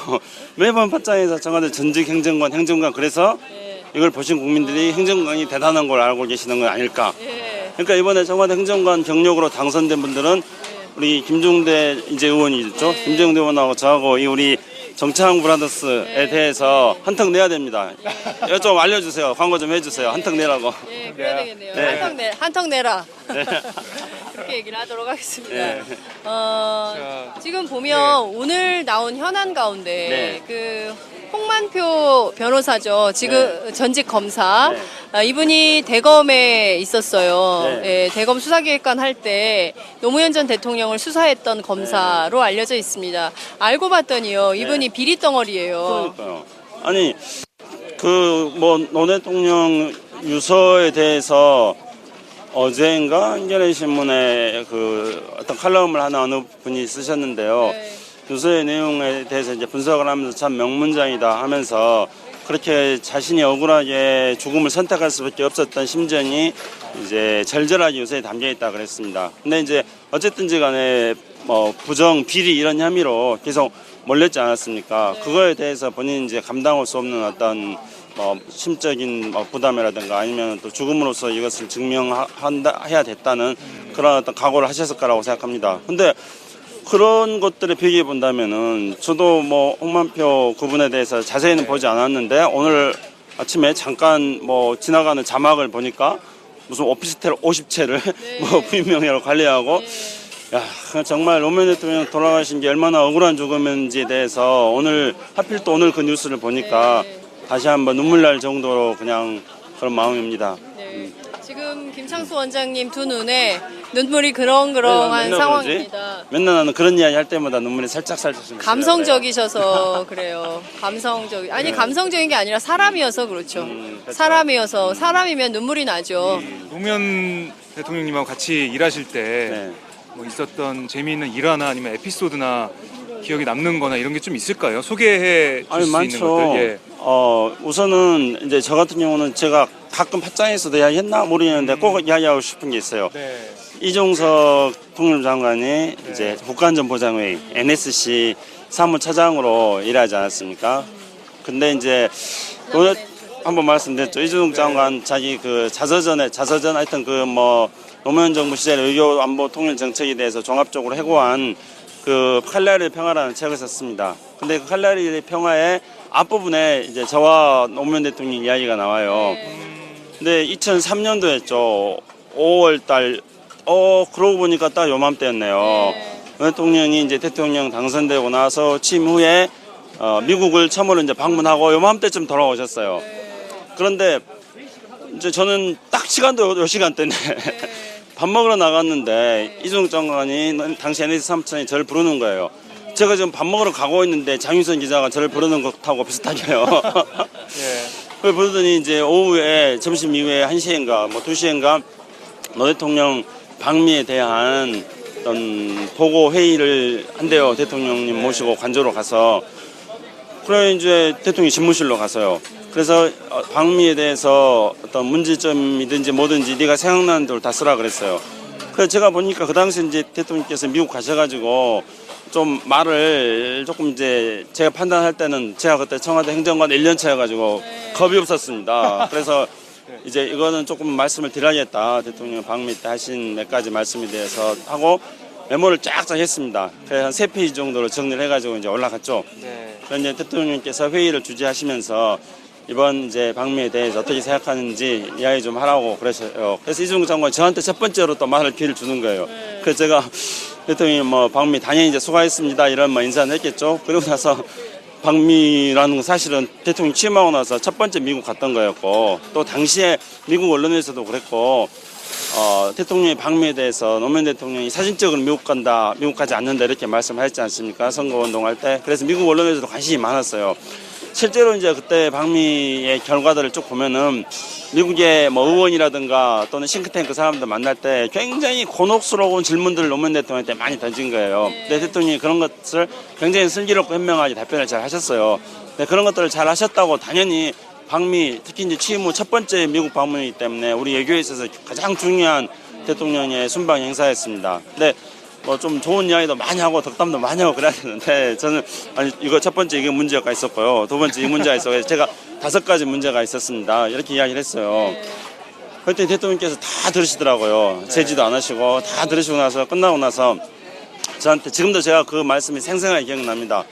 매번 팟짱에서 청와대 전직 행정관 그래서 이걸 보신 국민들이 행정관이 대단한 걸 알고 계시는 건 아닐까. 그러니까 이번에 청와대 행정관 경력으로 당선된 분들은 우리 김종대 이제 의원이 있죠. 김종대 의원하고 저하고 이 우리 정창 브라더스에 대해서 한턱 내야 됩니다. 이거 좀 알려주세요. 광고 좀 해주세요. 한턱 내라고. 예, 그래야 되겠네요. 한턱 내라. 그렇게 얘기를 하도록 하겠습니다. 지금 보면 오늘 나온 현안 가운데 홍만표 변호사죠. 지금 전직 검사. 네. 이분이 대검에 있었어요. 네. 예, 대검 수사기획관 할 때 노무현 전 대통령을 수사했던 검사로 알려져 있습니다. 알고 봤더니요, 이분이 비리덩어리예요. 그러니까요. 아니 그 뭐 노 대통령 유서에 대해서 어제인가 한겨레 신문에 그 어떤 칼럼을 하나 어느 분이 쓰셨는데요. 네. 유서의 내용에 대해서 이제 분석을 하면서 참 명문장이다 하면서 그렇게 자신이 억울하게 죽음을 선택할 수밖에 없었던 심정이 이제 절절하게 유서에 담겨 있다 그랬습니다. 근데 이제 어쨌든지 간에 뭐 부정, 비리 이런 혐의로 계속 몰렸지 않았습니까? 그거에 대해서 본인이 이제 감당할 수 없는 어떤 뭐 심적인 부담이라든가 아니면 또 죽음으로써 이것을 해야 됐다는 그런 어떤 각오를 하셨을 거라고 생각합니다. 근데 그런 것들을 비교해 본다면은 저도 뭐 홍만표 그분에 대해서 자세히는 보지 않았는데 오늘 아침에 잠깐 뭐 지나가는 자막을 보니까 무슨 오피스텔 50채를 뭐 부인명예로 관리하고 야, 정말 노무현 대통령 돌아가신 게 얼마나 억울한 죽음인지에 대해서 오늘 하필 또 오늘 그 뉴스를 보니까 다시 한번 눈물 날 정도로 그냥 그런 마음입니다. 네. 지금 김창수 원장님 두 눈에 눈물이 그렁그렁한 맨날 상황입니다. 그러지? 맨날 나는 그런 이야기 할 때마다 눈물이 살짝 감성적이셔서 그래요. 아니 감성적인 게 아니라 사람이어서 그렇죠. 그렇죠. 사람이어서 사람이면 눈물이 나죠. 노무현 대통령님하고 같이 일하실 때 네. 뭐 있었던 재미있는 일화나 아니면 에피소드나 기억에 남는 거나 이런 게 좀 있을까요? 소개해 줄 아니 수 있는 많죠. 것들. 예. 우선은 이제 저 같은 경우는 제가 가끔 팟짱에서도 이야기했나 모르겠는데 꼭 이야기하고 싶은 게 있어요. 네. 이종석 통일장관이 이제 국가안전보장회의 NSC 사무차장으로 일하지 않았습니까? 근데 이제 오늘 한번 말씀드렸죠. 이종석 장관 자기 그 자서전 하여튼 그 뭐 노무현 정부 시절 외교 안보 통일 정책에 대해서 종합적으로 해고한 그 칼날의 평화라는 책을 썼습니다. 근데 그 칼날의 평화의 앞부분에 이제 저와 노무현 대통령 이야기가 나와요. 근데 2003년도였죠. 5월달 그러고 보니까 딱 요맘때였네요. 대통령이 이제 대통령 당선되고 나서 취임 후에 미국을 처음으로 이제 방문하고 요맘때쯤 돌아오셨어요. 그런데 이제 저는 딱 시간도 요 시간대네. 밥 먹으러 나갔는데 이종석 장관이 당시 NSC 사무처장이 저를 부르는 거예요. 제가 지금 밥 먹으러 가고 있는데 장윤선 기자가 저를 부르는 것하고 비슷하게요. 그걸 부르더니 이제 오후에 점심 이후에 1시인가 뭐 2시인가 노 대통령 방미에 대한 어떤 보고 회의를 한대요. 대통령님 모시고 관저로 가서. 그래 이제 대통령이 집무실로 가서요. 그래서 방미에 대해서 어떤 문제점이든지 뭐든지 네가 생각나는 대로 다 쓰라 그랬어요. 그래서 제가 보니까 그 당시 이제 대통령께서 미국 가셔가지고 좀 말을 조금 이제 제가 판단할 때는 제가 그때 청와대 행정관 1년 차여가지고 겁이 없었습니다. 그래서 이제 이거는 조금 말씀을 드려야겠다. 대통령 방미 때 하신 몇 가지 말씀에 대해서 하고 메모를 쫙쫙 했습니다. 그래서 한 3페이지 정도로 정리를 해가지고 이제 올라갔죠. 그래서 이제 대통령께서 회의를 주재하시면서 이번 이제 방미에 대해서 어떻게 생각하는지 이야기 좀 하라고 그러셔요. 그래서 이종석 장관이 저한테 첫 번째로 또 말할 기회를 주는 거예요. 그래서 제가 대통령님 뭐 방미 당연히 이제 수고하셨습니다 이런 뭐 인사는 했겠죠. 그리고 나서 방미라는 건 사실은 대통령 취임하고 나서 첫 번째 미국 갔던 거였고 또 당시에 미국 언론에서도 그랬고 대통령의 방미에 대해서 노무현 대통령이 사진적으로 미국 간다, 미국 가지 않는다 이렇게 말씀하셨지 않습니까? 선거운동할 때. 그래서 미국 언론에서도 관심이 많았어요. 실제로 이제 그때 방미의 결과들을 쭉 보면은 미국의 뭐 의원이라든가 또는 싱크탱크 사람들 만날 때 굉장히 곤혹스러운 질문들을 노무현 대통령한테 많이 던진 거예요. 근데 대통령이 그런 것을 굉장히 슬기롭고 현명하게 답변을 잘 하셨어요. 근데 그런 것들을 잘 하셨다고 당연히 방미, 특히 이제 취임 후 첫 번째 미국 방문이기 때문에 우리 외교에 있어서 가장 중요한 대통령의 순방 행사였습니다. 근데 뭐 좀 좋은 이야기도 많이 하고 덕담도 많이 하고 그래야 되는데 저는 아니 이거 첫 번째 이게 문제가 있었고요. 두 번째 이 문제가 있어서 제가 5가지 문제가 있었습니다. 이렇게 이야기를 했어요. 그랬더니 대통령께서 다 들으시더라고요. 제지도 안 하시고 다 들으시고 나서 끝나고 나서 저한테 지금도 제가 그 말씀이 생생하게 기억납니다.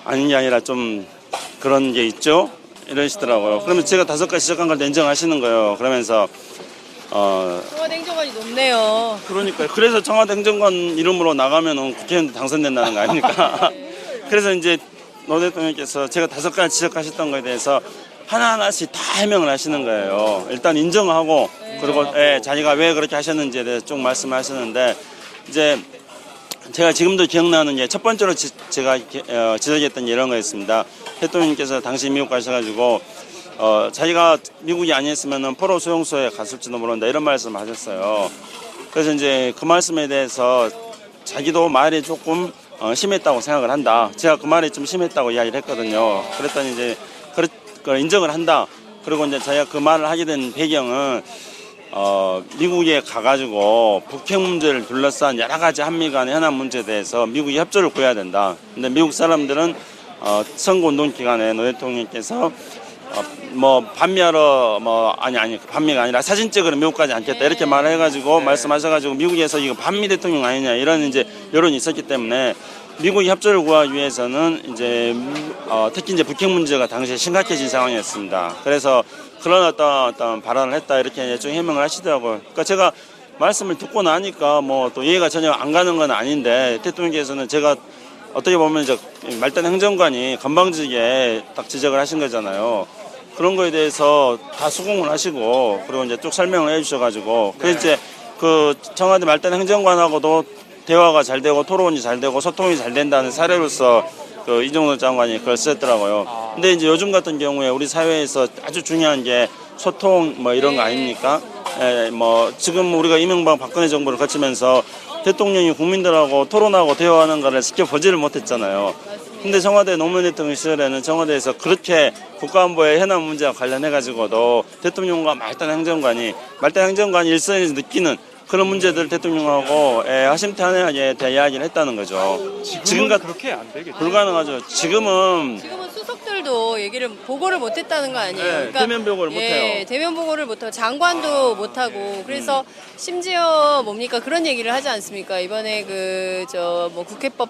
아닌 게 아니라 좀 그런 게 있죠? 이러시더라고요. 그러면 제가 5가지 시작한 걸 인정하시는 거예요. 그러면서 청와대 행정관이 높네요. 그러니까요. 그래서 청와대 행정관 이름으로 나가면 국회의원도 당선된다는 거 아닙니까? 그래서 이제 노 대통령께서 제가 5가지 지적하셨던 것에 대해서 하나하나씩 다 해명을 하시는 거예요. 일단 인정하고 그리고 자기가 왜 그렇게 하셨는지에 대해서 쭉 말씀하시는데 이제 제가 지금도 기억나는 게 첫 번째로 제가 지적했던 게 이런 거였습니다. 대통령께서 당시 미국 가셔가지고 자기가 미국이 아니었으면 포로 수용소에 갔을지도 모른다 이런 말씀을 하셨어요. 그래서 이제 그 말씀에 대해서 자기도 말이 조금 심했다고 생각을 한다. 제가 그 말이 좀 심했다고 이야기를 했거든요. 그랬더니 이제 그걸 인정을 한다. 그리고 이제 자기가 그 말을 하게 된 배경은 미국에 가가지고 북핵 문제를 둘러싼 여러 가지 한미 간의 현안 문제에 대해서 미국이 협조를 구해야 된다. 근데 미국 사람들은 선거운동 기간에 노 대통령께서 반미하러 반미가 아니라 사진 찍으러 미국까지 않겠다 이렇게 말을 해가지고 말씀하셔가지고 미국에서 이거 반미 대통령 아니냐 이런 이제 여론이 있었기 때문에 미국이 협조를 구하기 위해서는 이제 특히 이제 북핵 문제가 당시에 심각해진 상황이었습니다. 그래서 그런 어떤 발언을 했다 이렇게 좀 해명을 하시더라고요. 그러니까 제가 말씀을 듣고 나니까 또 이해가 전혀 안 가는 건 아닌데 대통령께서는 제가 어떻게 보면 이제 말단 행정관이 건방지게 딱 지적을 하신 거잖아요. 그런 거에 대해서 다 수긍을 하시고 그리고 이제 쭉 설명을 해주셔가지고 그래서 이제 그 청와대 말단 행정관하고도 대화가 잘 되고 토론이 잘 되고 소통이 잘 된다는 사례로서 그 이종석 장관이 그걸 썼더라고요. 근데 이제 요즘 같은 경우에 우리 사회에서 아주 중요한 게 소통 이런 거 아닙니까? 지금 우리가 이명박 박근혜 정부를 거치면서 대통령이 국민들하고 토론하고 대화하는 거를 지켜보지를 못했잖아요. 근데 청와대 노무현 대통령 시절에는 청와대에서 그렇게 국가안보의 현안 문제와 관련해가지고도 대통령과 말단 행정관이 일선에서 느끼는 그런 문제들 대통령하고 허심탄회하게 이야기를 했다는 거죠. 지금은 그렇게 안 되겠죠. 불가능하죠. 지금은 수석들도 얘기를 보고를 못했다는 거 아니에요? 그러니까, 대면 보고를 못해요. 대면 보고를 못하고 장관도 못하고 그래서 심지어 그런 얘기를 하지 않습니까? 이번에 국회법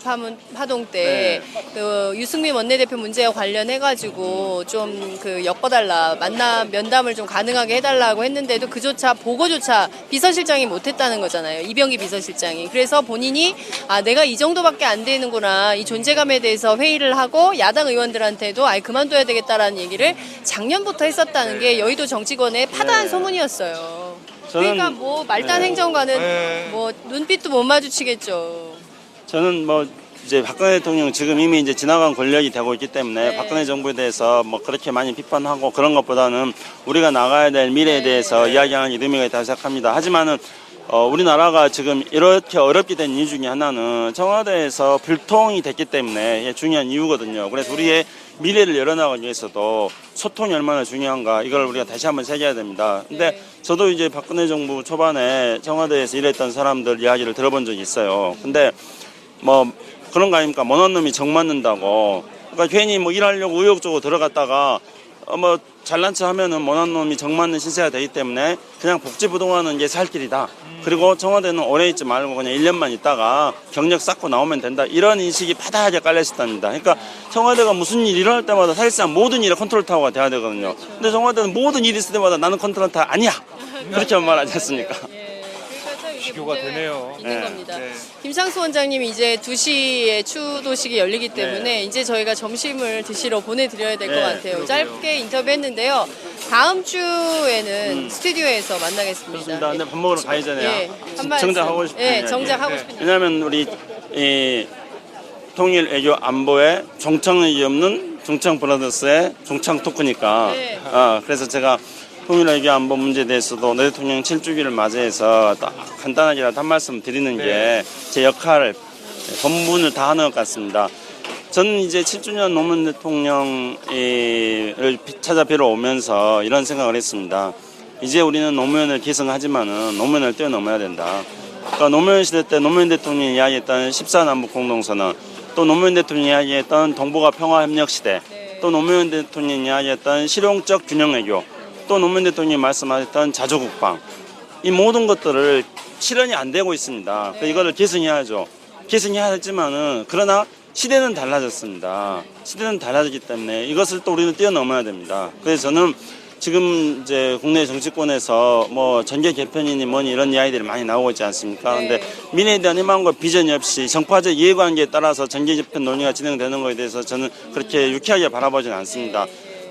파동 때 그 유승민 원내대표 문제와 관련해가지고 좀 엮어달라 면담을 좀 가능하게 해달라고 했는데도 그조차 보고조차 비서실장이 못했다는 거잖아요. 이병기 비서실장이. 그래서 본인이 내가 이 정도밖에 안 되는구나 이 존재감에 대해서 회의를 하고 야당 의원들한테도 그만둬야 되겠다라는 얘기를 작년부터 했었다는 게 여의도 정치권의 파다한 소문이었어요. 그러니까 말단 행정관은 눈빛도 못 마주치겠죠. 저는 이제 박근혜 대통령 지금 이미 이제 지나간 권력이 되고 있기 때문에 박근혜 정부에 대해서 그렇게 많이 비판하고 그런 것보다는 우리가 나가야 될 미래에 대해서 이야기하는 의미가 있다고 생각합니다. 하지만은 우리나라가 지금 이렇게 어렵게 된 이유 중에 하나는 청와대에서 불통이 됐기 때문에 중요한 이유거든요. 그래서 우리의 미래를 열어나가기 위해서도 소통이 얼마나 중요한가 이걸 우리가 다시 한번 새겨야 됩니다. 근데 저도 이제 박근혜 정부 초반에 청와대에서 일했던 사람들 이야기를 들어본 적이 있어요. 근데 그런 거 아닙니까? 못난 놈이 정 맞는다고. 그러니까 괜히 일하려고 의욕적으로 들어갔다가 잘난 체 하면은 못난 놈이 정 맞는 신세가 되기 때문에 그냥 복지부동하는 게 살 길이다. 그리고 청와대는 오래 있지 말고 그냥 1년만 있다가 경력 쌓고 나오면 된다. 이런 인식이 파다하게 깔려있었답니다. 그러니까 청와대가 무슨 일 일어날 때마다 사실상 모든 일에 컨트롤 타워가 돼야 되거든요. 근데 청와대는 모든 일이 있을 때마다 나는 컨트롤 타워 아니야. 그렇게 말하지 않습니까? 비교가 되네요. 있는 겁니다. 김상수 원장님이 이제 2시에 추도식이 열리기 때문에 이제 저희가 점심을 드시러 보내드려야 될 것 같아요. 짧게 인터뷰했는데요. 다음 주에는 스튜디오에서 만나겠습니다. 그렇습니다. 근데 밥 먹으러 가기 전에 정작하고 싶은 정작하고 싶은 왜냐하면 우리 통일 외교 안보에 종착역이 없는 종착 브라더스의 종착 토크니까 그래서 제가 통일 외교 안보 문제에 대해서도 노 대통령 7주기를 맞이해서 간단하게라도 한 말씀 드리는 게 제 역할, 본분을 다 하는 것 같습니다. 저는 이제 7주년 노무현 대통령을 찾아뵈러 오면서 이런 생각을 했습니다. 이제 우리는 노무현을 계승하지만은 노무현을 뛰어넘어야 된다. 그러니까 노무현 시대 때 노무현 대통령이 이야기했던 14남북 공동선언, 또 노무현 대통령이 이야기했던 동북아 평화협력시대, 또 노무현 대통령이 이야기했던 실용적 균형외교, 또 노무현 대통령이 말씀하셨던 자주국방, 이 모든 것들을 실현이 안 되고 있습니다. 이거를 계승해야죠. 계승해야 하지만은 그러나 시대는 달라졌습니다. 시대는 달라졌기 때문에 이것을 또 우리는 뛰어넘어야 됩니다. 그래서 저는 지금 이제 국내 정치권에서 뭐 전개 개편이니 뭐니 이런 이야기들이 많이 나오고 있지 않습니까? 근데 미래에 대한 희망과 비전이 없이 정파적 이해관계에 따라서 전개 개편 논의가 진행되는 것에 대해서 저는 그렇게 유쾌하게 바라보지는 않습니다.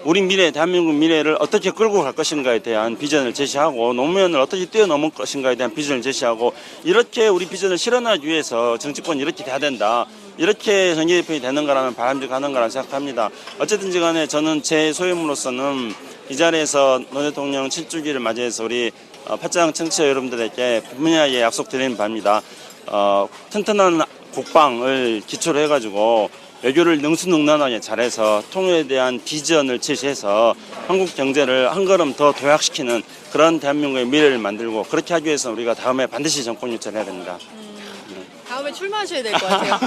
우리 미래, 대한민국 미래를 어떻게 끌고 갈 것인가에 대한 비전을 제시하고 노무현을 어떻게 뛰어넘을 것인가에 대한 비전을 제시하고 이렇게 우리 비전을 실현하기 위해서 정치권이 이렇게 돼야 된다. 이렇게 전개 개편이 되는 거라면 바람직한 거라고 생각합니다. 어쨌든지 간에 저는 제 소임으로서는 이 자리에서 노 대통령 7주기를 맞이해서 우리 파장 청취자 여러분들에게 분명하게 약속드리는 바입니다. 튼튼한 국방을 기초로 해가지고 외교를 능수능란하게 잘해서 통일에 대한 비전을 제시해서 한국 경제를 한 걸음 더 도약시키는 그런 대한민국의 미래를 만들고 그렇게 하기 위해서 우리가 다음에 반드시 정권 유치를 해야 됩니다. 다음에 출마하셔야 될 것 같아요.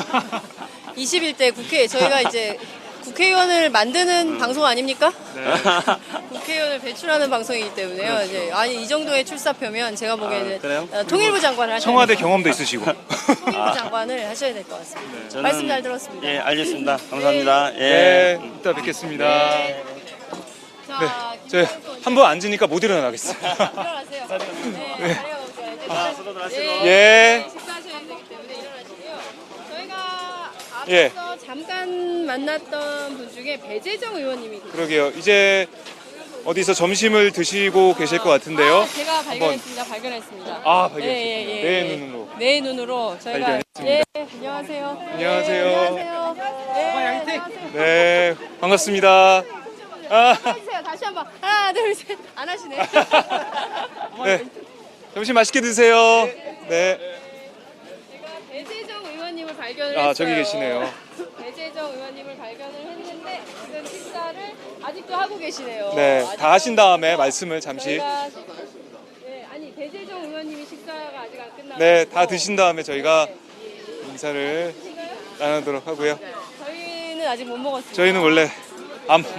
21대 국회 저희가 이제 국회의원을 만드는 방송 아닙니까? 네. 국회의원을 배출하는 방송이기 때문에요. 그렇죠. 이제 아니 이 정도의 출사표면 제가 보기에는 그래요? 통일부 장관을 하셔야 청와대 돼요. 경험도 있으시고. 통일부 장관을 하셔야 될 것 같습니다. 저는- 말씀 잘 들었습니다. 예, 알겠습니다. 감사합니다. 예. 네, 이따 뵙겠습니다. 자, 저 한 번 앉으니까 못 일어나겠어요. 일어나세요. 네, 자리가 없어요. 이제 수고들 하시고. 예. 식사하셔야 되기 때문에 일어나시고요. 저희가 앞서 예. 잠깐 만났던 분 중에 배재정 의원님이 계세요. 그러게요. 이제 어디서 점심을 드시고 계실 것 같은데요. 제가 발견했습니다. 발견했습니다. 아, 발견했어요. 예. 내 눈으로. 내 눈으로 저희가 발견했습니다. 예, 안녕하세요. 안녕하세요. 네, 안녕하세요. 네, 안녕하세요. 네, 반갑습니다. 아, 해주세요. 다시 한번 하나, 둘, 셋. 안 하시네. 네. 점심 맛있게 드세요. 네. 제가 배재정 의원님을 발견을 했어요. 아, 저기 계시네요. 배재정 의원님을 발견을 했는데 지금 식사를 아직도 하고 계시네요. 네, 아직도 다 하신 다음에 말씀을 잠시. 저희가 네, 아니 배재정 의원님이 식사가 아직 안 끝나고 네, 다 드신 다음에 저희가 인사를 나누도록 하고요. 저희는 아직 못 먹었습니다. 저희는 원래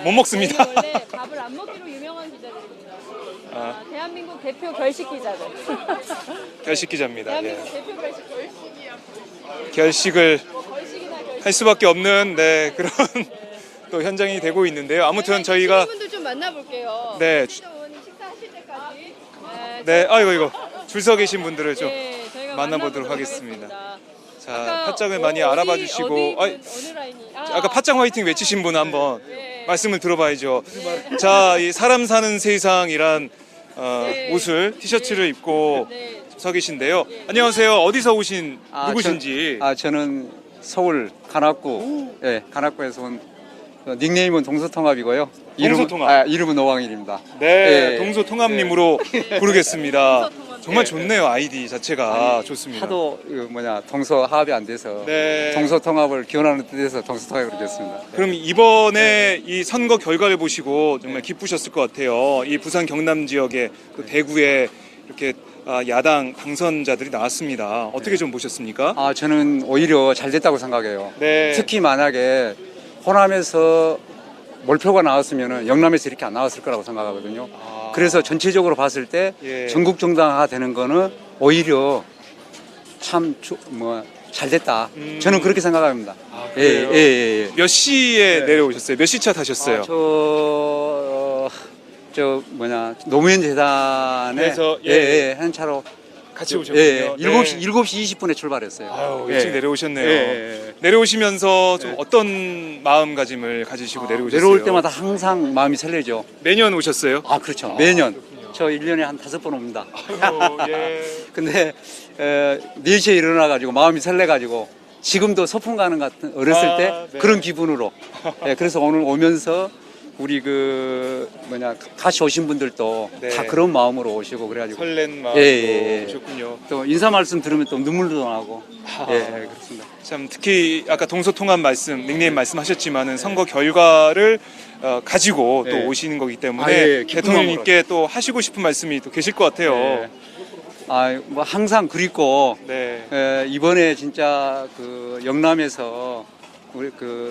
못 먹습니다. 저희는 원래 밥을 안 먹기로 유명한 기자들입니다. 대한민국 대표 결식 기자들. 결식 기자입니다. 예. 대한민국 대표 결식 결식을 결식이나 결식. 할 수밖에 없는 네, 그런 또 현장이 되고 있는데요. 아무튼 저희가 분들 좀 만나볼게요. 네, 배재정 의원님 식사하실 때까지. 네, 이거 줄 서 계신 분들을 좀 네, 저희가 만나보도록 하겠습니다. 자, 아까 팟짱을 많이 어디, 알아봐 주시고, 어느 라인이? 아까 팟짱 화이팅 외치신 분 한번 말씀을 들어봐야죠. 자, 이 사람 사는 세상이란 옷을 티셔츠를 입고 서 계신데요. 안녕하세요. 어디서 오신 누구신지? 저는 서울 관악구, 관악구에서 온 닉네임은 동서통합이고요. 동서통합. 이름은 오광일입니다. 네, 동서통합님으로 부르겠습니다. 정말 좋네요. 아이디 자체가 좋습니다. 하도 동서 합이 안 돼서 네. 동서통합을 기원하는 뜻에서 동서통합으로 됐습니다. 그럼 이번에 이 선거 결과를 보시고 정말 기쁘셨을 것 같아요. 이 부산 경남 지역의 그 대구에 이렇게 야당 당선자들이 나왔습니다. 어떻게 좀 보셨습니까? 저는 오히려 잘 됐다고 생각해요. 네. 특히 만약에 호남에서 몰표가 나왔으면 영남에서 이렇게 안 나왔을 거라고 생각하거든요. 그래서 전체적으로 봤을 때 전국 정당화 되는 거는 오히려 참 잘 됐다. 저는 그렇게 생각합니다. 그래요? 몇 시에 내려오셨어요? 몇 시차 타셨어요? 노무현 재단에 그래서, 한 차로 같이 오셨군요. 7시 20분에 출발했어요. 일찍 내려오셨네요. 내려오시면서 좀 어떤 마음가짐을 가지시고 내려오셨어요? 내려올 때마다 항상 마음이 설레죠. 매년 오셨어요? 그렇죠. 매년. 저 1년에 한 5번 옵니다. 근데 4시에 일어나가지고 마음이 설레가지고 지금도 소풍 가는 것 같은 어렸을 때 그런 기분으로. 그래서 오늘 오면서 우리 같이 오신 분들도 다 그런 마음으로 오시고 그래가지고 설렌 마음으로 오셨군요. 또 인사 말씀 들으면 또 눈물도 나고. 그렇습니다. 참 특히 아까 동서통합 말씀, 닉네임 말씀하셨지만은 선거 결과를 가지고 또 오시는 거기 때문에 대통령님께 또 하시고 싶은 말씀이 또 계실 것 같아요. 항상 그립고 이번에 진짜 영남에서 우리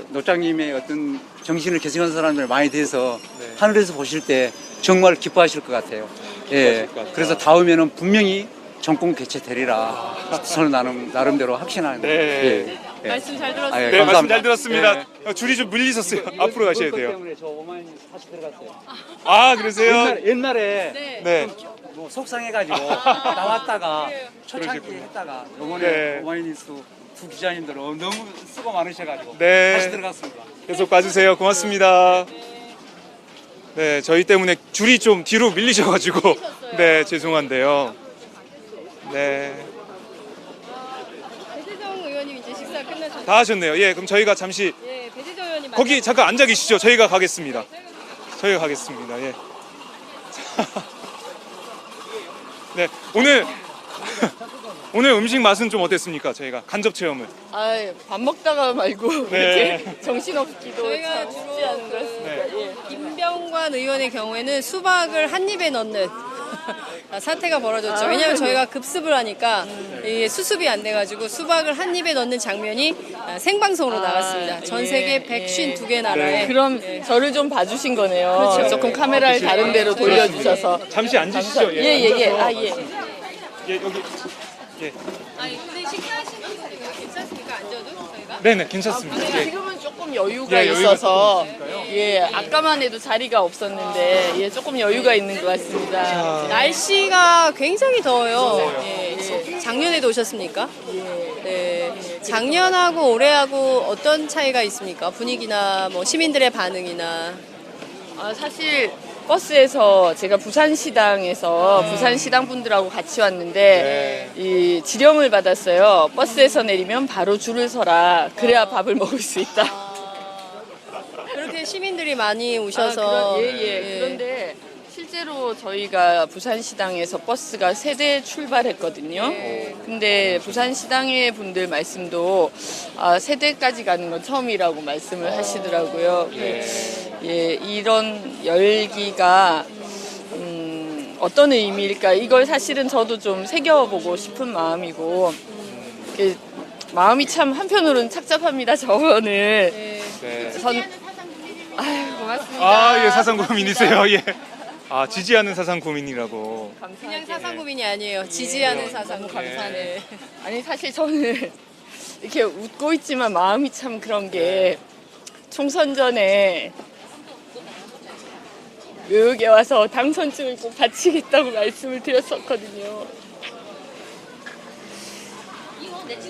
노장님의 어떤 정신을 계승한 사람들 많이 돼서 하늘에서 보실 때 정말 기뻐하실 것 같아요. 그래서 다음에는 분명히 정권 개최되리라 저는 나름대로 확신하는데. 말씀 잘 들었습니다. 아, 예, 네, 말씀 감사합니다. 잘 들었습니다. 줄이 좀 밀리셨어요. 앞으로 가셔야 돼요. 때문에 저 오마이뉴스 다시 들어갔어요. 아, 그러세요? 옛날에 네. 뭐 속상해가지고 나왔다가 초창기 그러시구나. 했다가 요번에 네. 오마이뉴스 두 기자님들 너무 수고 많으셔가지고 네. 다시 들어갔습니다. 계속 봐주세요. 고맙습니다. 네, 저희 때문에 줄이 좀 뒤로 밀리셔가지고 네, 죄송한데요. 네, 배재정 의원님 이제 식사 끝나셨나요? 다 하셨네요. 예, 그럼 저희가 잠시 예, 배재정 의원님 거기 잠깐 앉아 계시죠. 저희가 가겠습니다. 저희가 가겠습니다. 예. 네, 오늘 음식 맛은 좀 어땠습니까? 저희가 간접 체험을. 밥 먹다가 말고 네. 이렇게 정신없기도 저희가 참 쉽지 않은 것 같습니다. 예. 김병관 의원의 경우에는 수박을 한 입에 넣는 사태가 벌어졌죠. 왜냐하면 저희가 급습을 하니까 이게 수습이 안 돼가지고 수박을 한 입에 넣는 장면이 생방송으로 나갔습니다. 전 세계 152개 나라에. 그럼 저를 좀 봐주신 거네요. 그렇죠. 조금 카메라를 다른 데로 돌려주셔서. 잠시 앉으시죠. 예. 앉아서. 예. 예, 여기. 예. 아니 근데 식사하시는 분들이 괜찮습니까? 앉아도 저희가? 네네, 괜찮습니다. 예. 지금은 조금 여유가 예, 여유가 있어서 조금 있으니까요. 예, 아까만 해도 자리가 없었는데 예, 조금 여유가 있는 것 같습니다. 날씨가 굉장히 더워요. 예. 작년에도 오셨습니까? 네. 작년하고 올해하고 어떤 차이가 있습니까? 분위기나 뭐 시민들의 반응이나. 사실 버스에서 제가 부산시당에서 부산시당 분들하고 같이 왔는데 이 지령을 받았어요. 버스에서 내리면 바로 줄을 서라. 그래야 밥을 먹을 수 있다. 그렇게 시민들이 많이 오셔서. 그런데 실제로 저희가 부산시당에서 버스가 3대 출발했거든요. 근데 부산시당의 분들 말씀도 3대까지 가는 건 처음이라고 말씀을 하시더라고요. 예, 이런 열기가 어떤 의미일까? 이걸 사실은 저도 좀 새겨보고 싶은 마음이고 마음이 참 한편으로는 착잡합니다. 저는 네. 고맙습니다. 예, 사상구민이세요. 예. 지지하는 사상구민이라고. 그냥 사상구민이 아니에요. 지지하는 사상구민. 감사하네. 아니 사실 저는 이렇게 웃고 있지만 마음이 참 그런 게 총선 전에 외국에 와서 당선증을 꼭 바치겠다고 말씀을 드렸었거든요.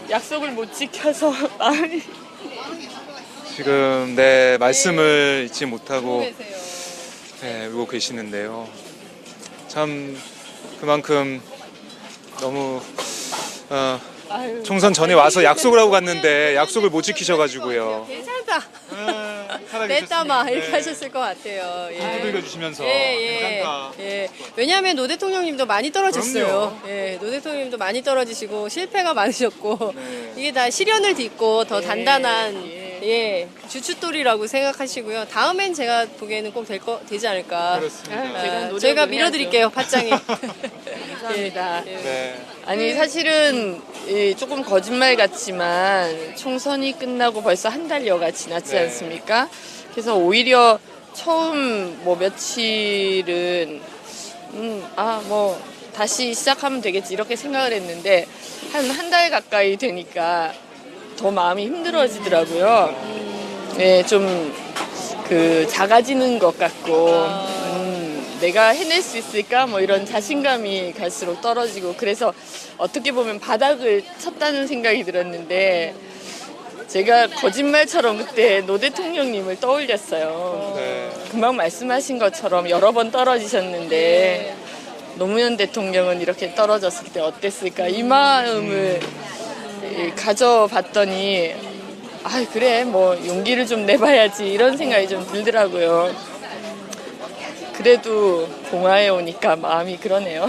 약속을 못 지켜서 마음이 지금 네, 말씀을 잊지 못하고 울고 계시는데요. 참 그만큼 너무 총선 전에 와서 약속을 하고 갔는데 약속을 못 지키셔가지고요. 괜찮다. 살아계셨으니. 냈다마 이렇게 네. 하셨을 것 같아요. 두들겨 주시면서 괜찮다. 왜냐하면 노 대통령님도 많이 떨어졌어요. 노 대통령님도 많이 떨어지시고 실패가 많으셨고 이게 다 시련을 딛고 더 단단한 주춧돌이라고 생각하시고요. 다음엔 제가 보기에는 꼭 되지 않을까. 그렇습니다. 저희가 밀어드릴게요, 팟짱이. 감사합니다. 네. 아니 사실은 조금 거짓말 같지만 총선이 끝나고 벌써 한 달여가 지났지 않습니까? 그래서 오히려 처음 며칠은 뭐 다시 시작하면 되겠지 이렇게 생각을 했는데 한 달 가까이 되니까 더 마음이 힘들어지더라고요. 좀 작아지는 것 같고 내가 해낼 수 있을까 뭐 이런 자신감이 갈수록 떨어지고 그래서 어떻게 보면 바닥을 쳤다는 생각이 들었는데 제가 거짓말처럼 그때 노 대통령님을 떠올렸어요. 금방 말씀하신 것처럼 여러 번 떨어지셨는데 노무현 대통령은 이렇게 떨어졌을 때 어땠을까 이 마음을 가져봤더니 그래 뭐 용기를 좀 내봐야지 이런 생각이 좀 들더라고요. 그래도 봉화에 오니까 마음이 그러네요.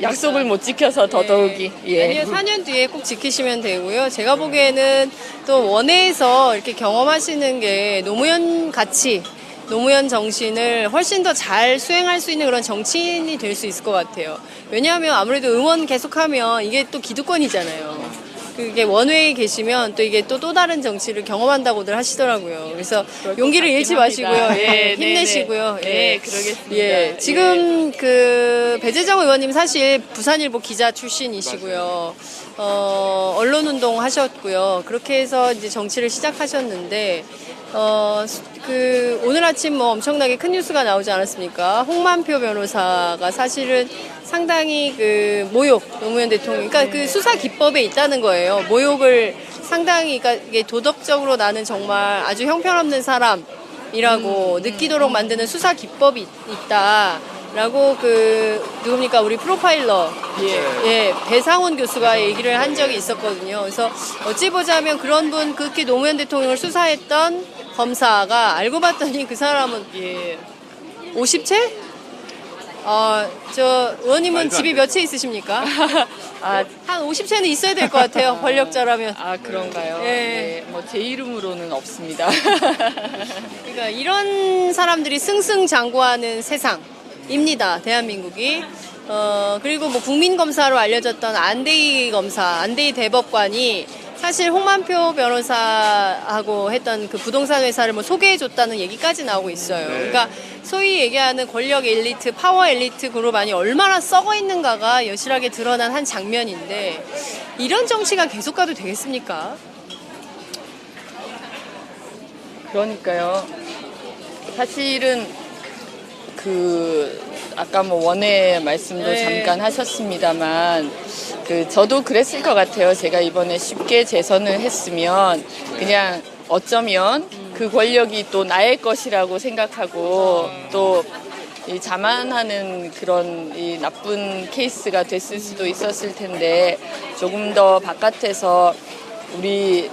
약속을 못 지켜서 더더욱이. 아니요, 4년 뒤에 꼭 지키시면 되고요. 제가 보기에는 또 원내에서 이렇게 경험하시는 게 노무현 가치, 노무현 정신을 훨씬 더 잘 수행할 수 있는 그런 정치인이 될 수 있을 것 같아요. 왜냐하면 아무래도 응원 계속하면 이게 또 기득권이잖아요. 그게 원외에 계시면 또 이게 또 다른 정치를 경험한다고들 하시더라고요. 그래서 용기를 잃지 마시고요. 예, 힘내시고요. 네, 그러겠습니다. 예, 지금 그 배재정 의원님 사실 부산일보 기자 출신이시고요. 언론운동 하셨고요. 그렇게 해서 이제 정치를 시작하셨는데, 그 오늘 아침 뭐 엄청나게 큰 뉴스가 나오지 않았습니까? 홍만표 변호사가 사실은 상당히 그 모욕, 노무현 대통령, 그러니까 그 수사 기법에 있다는 거예요. 모욕을 상당히, 그러니까 이게 도덕적으로 나는 정말 아주 형편없는 사람이라고 느끼도록 만드는 수사 기법이 있다라고 그 누굽니까 우리 프로파일러 예 배상훈 교수가 얘기를 한 적이 있었거든요. 그래서 어찌 보자면 그런 분 그렇게 노무현 대통령을 수사했던 검사가 알고 봤더니 그 사람은 50채? 저 의원님은 집이 몇 채 있으십니까? 한 50채는 있어야 될 것 같아요. 권력자라면. 아, 그런가요? 예. 네, 뭐 제 이름으로는 없습니다. 그러니까 이런 사람들이 승승장구하는 세상입니다. 대한민국이. 그리고 뭐 국민검사로 알려졌던 안대희 검사, 안대희 대법관이 사실 홍만표 변호사하고 했던 그 부동산 회사를 뭐 소개해줬다는 얘기까지 나오고 있어요. 그러니까 소위 얘기하는 권력 엘리트, 파워 엘리트 그룹안이 얼마나 썩어 있는가가 여실하게 드러난 한 장면인데 이런 정치가 계속 가도 되겠습니까? 그러니까요. 사실은 그 아까 뭐 원외 말씀도 잠깐 하셨습니다만 저도 그랬을 것 같아요. 제가 이번에 쉽게 재선을 했으면 그냥 어쩌면 그 권력이 또 나의 것이라고 생각하고 또 이 자만하는 그런 이 나쁜 케이스가 됐을 수도 있었을 텐데 조금 더 바깥에서 우리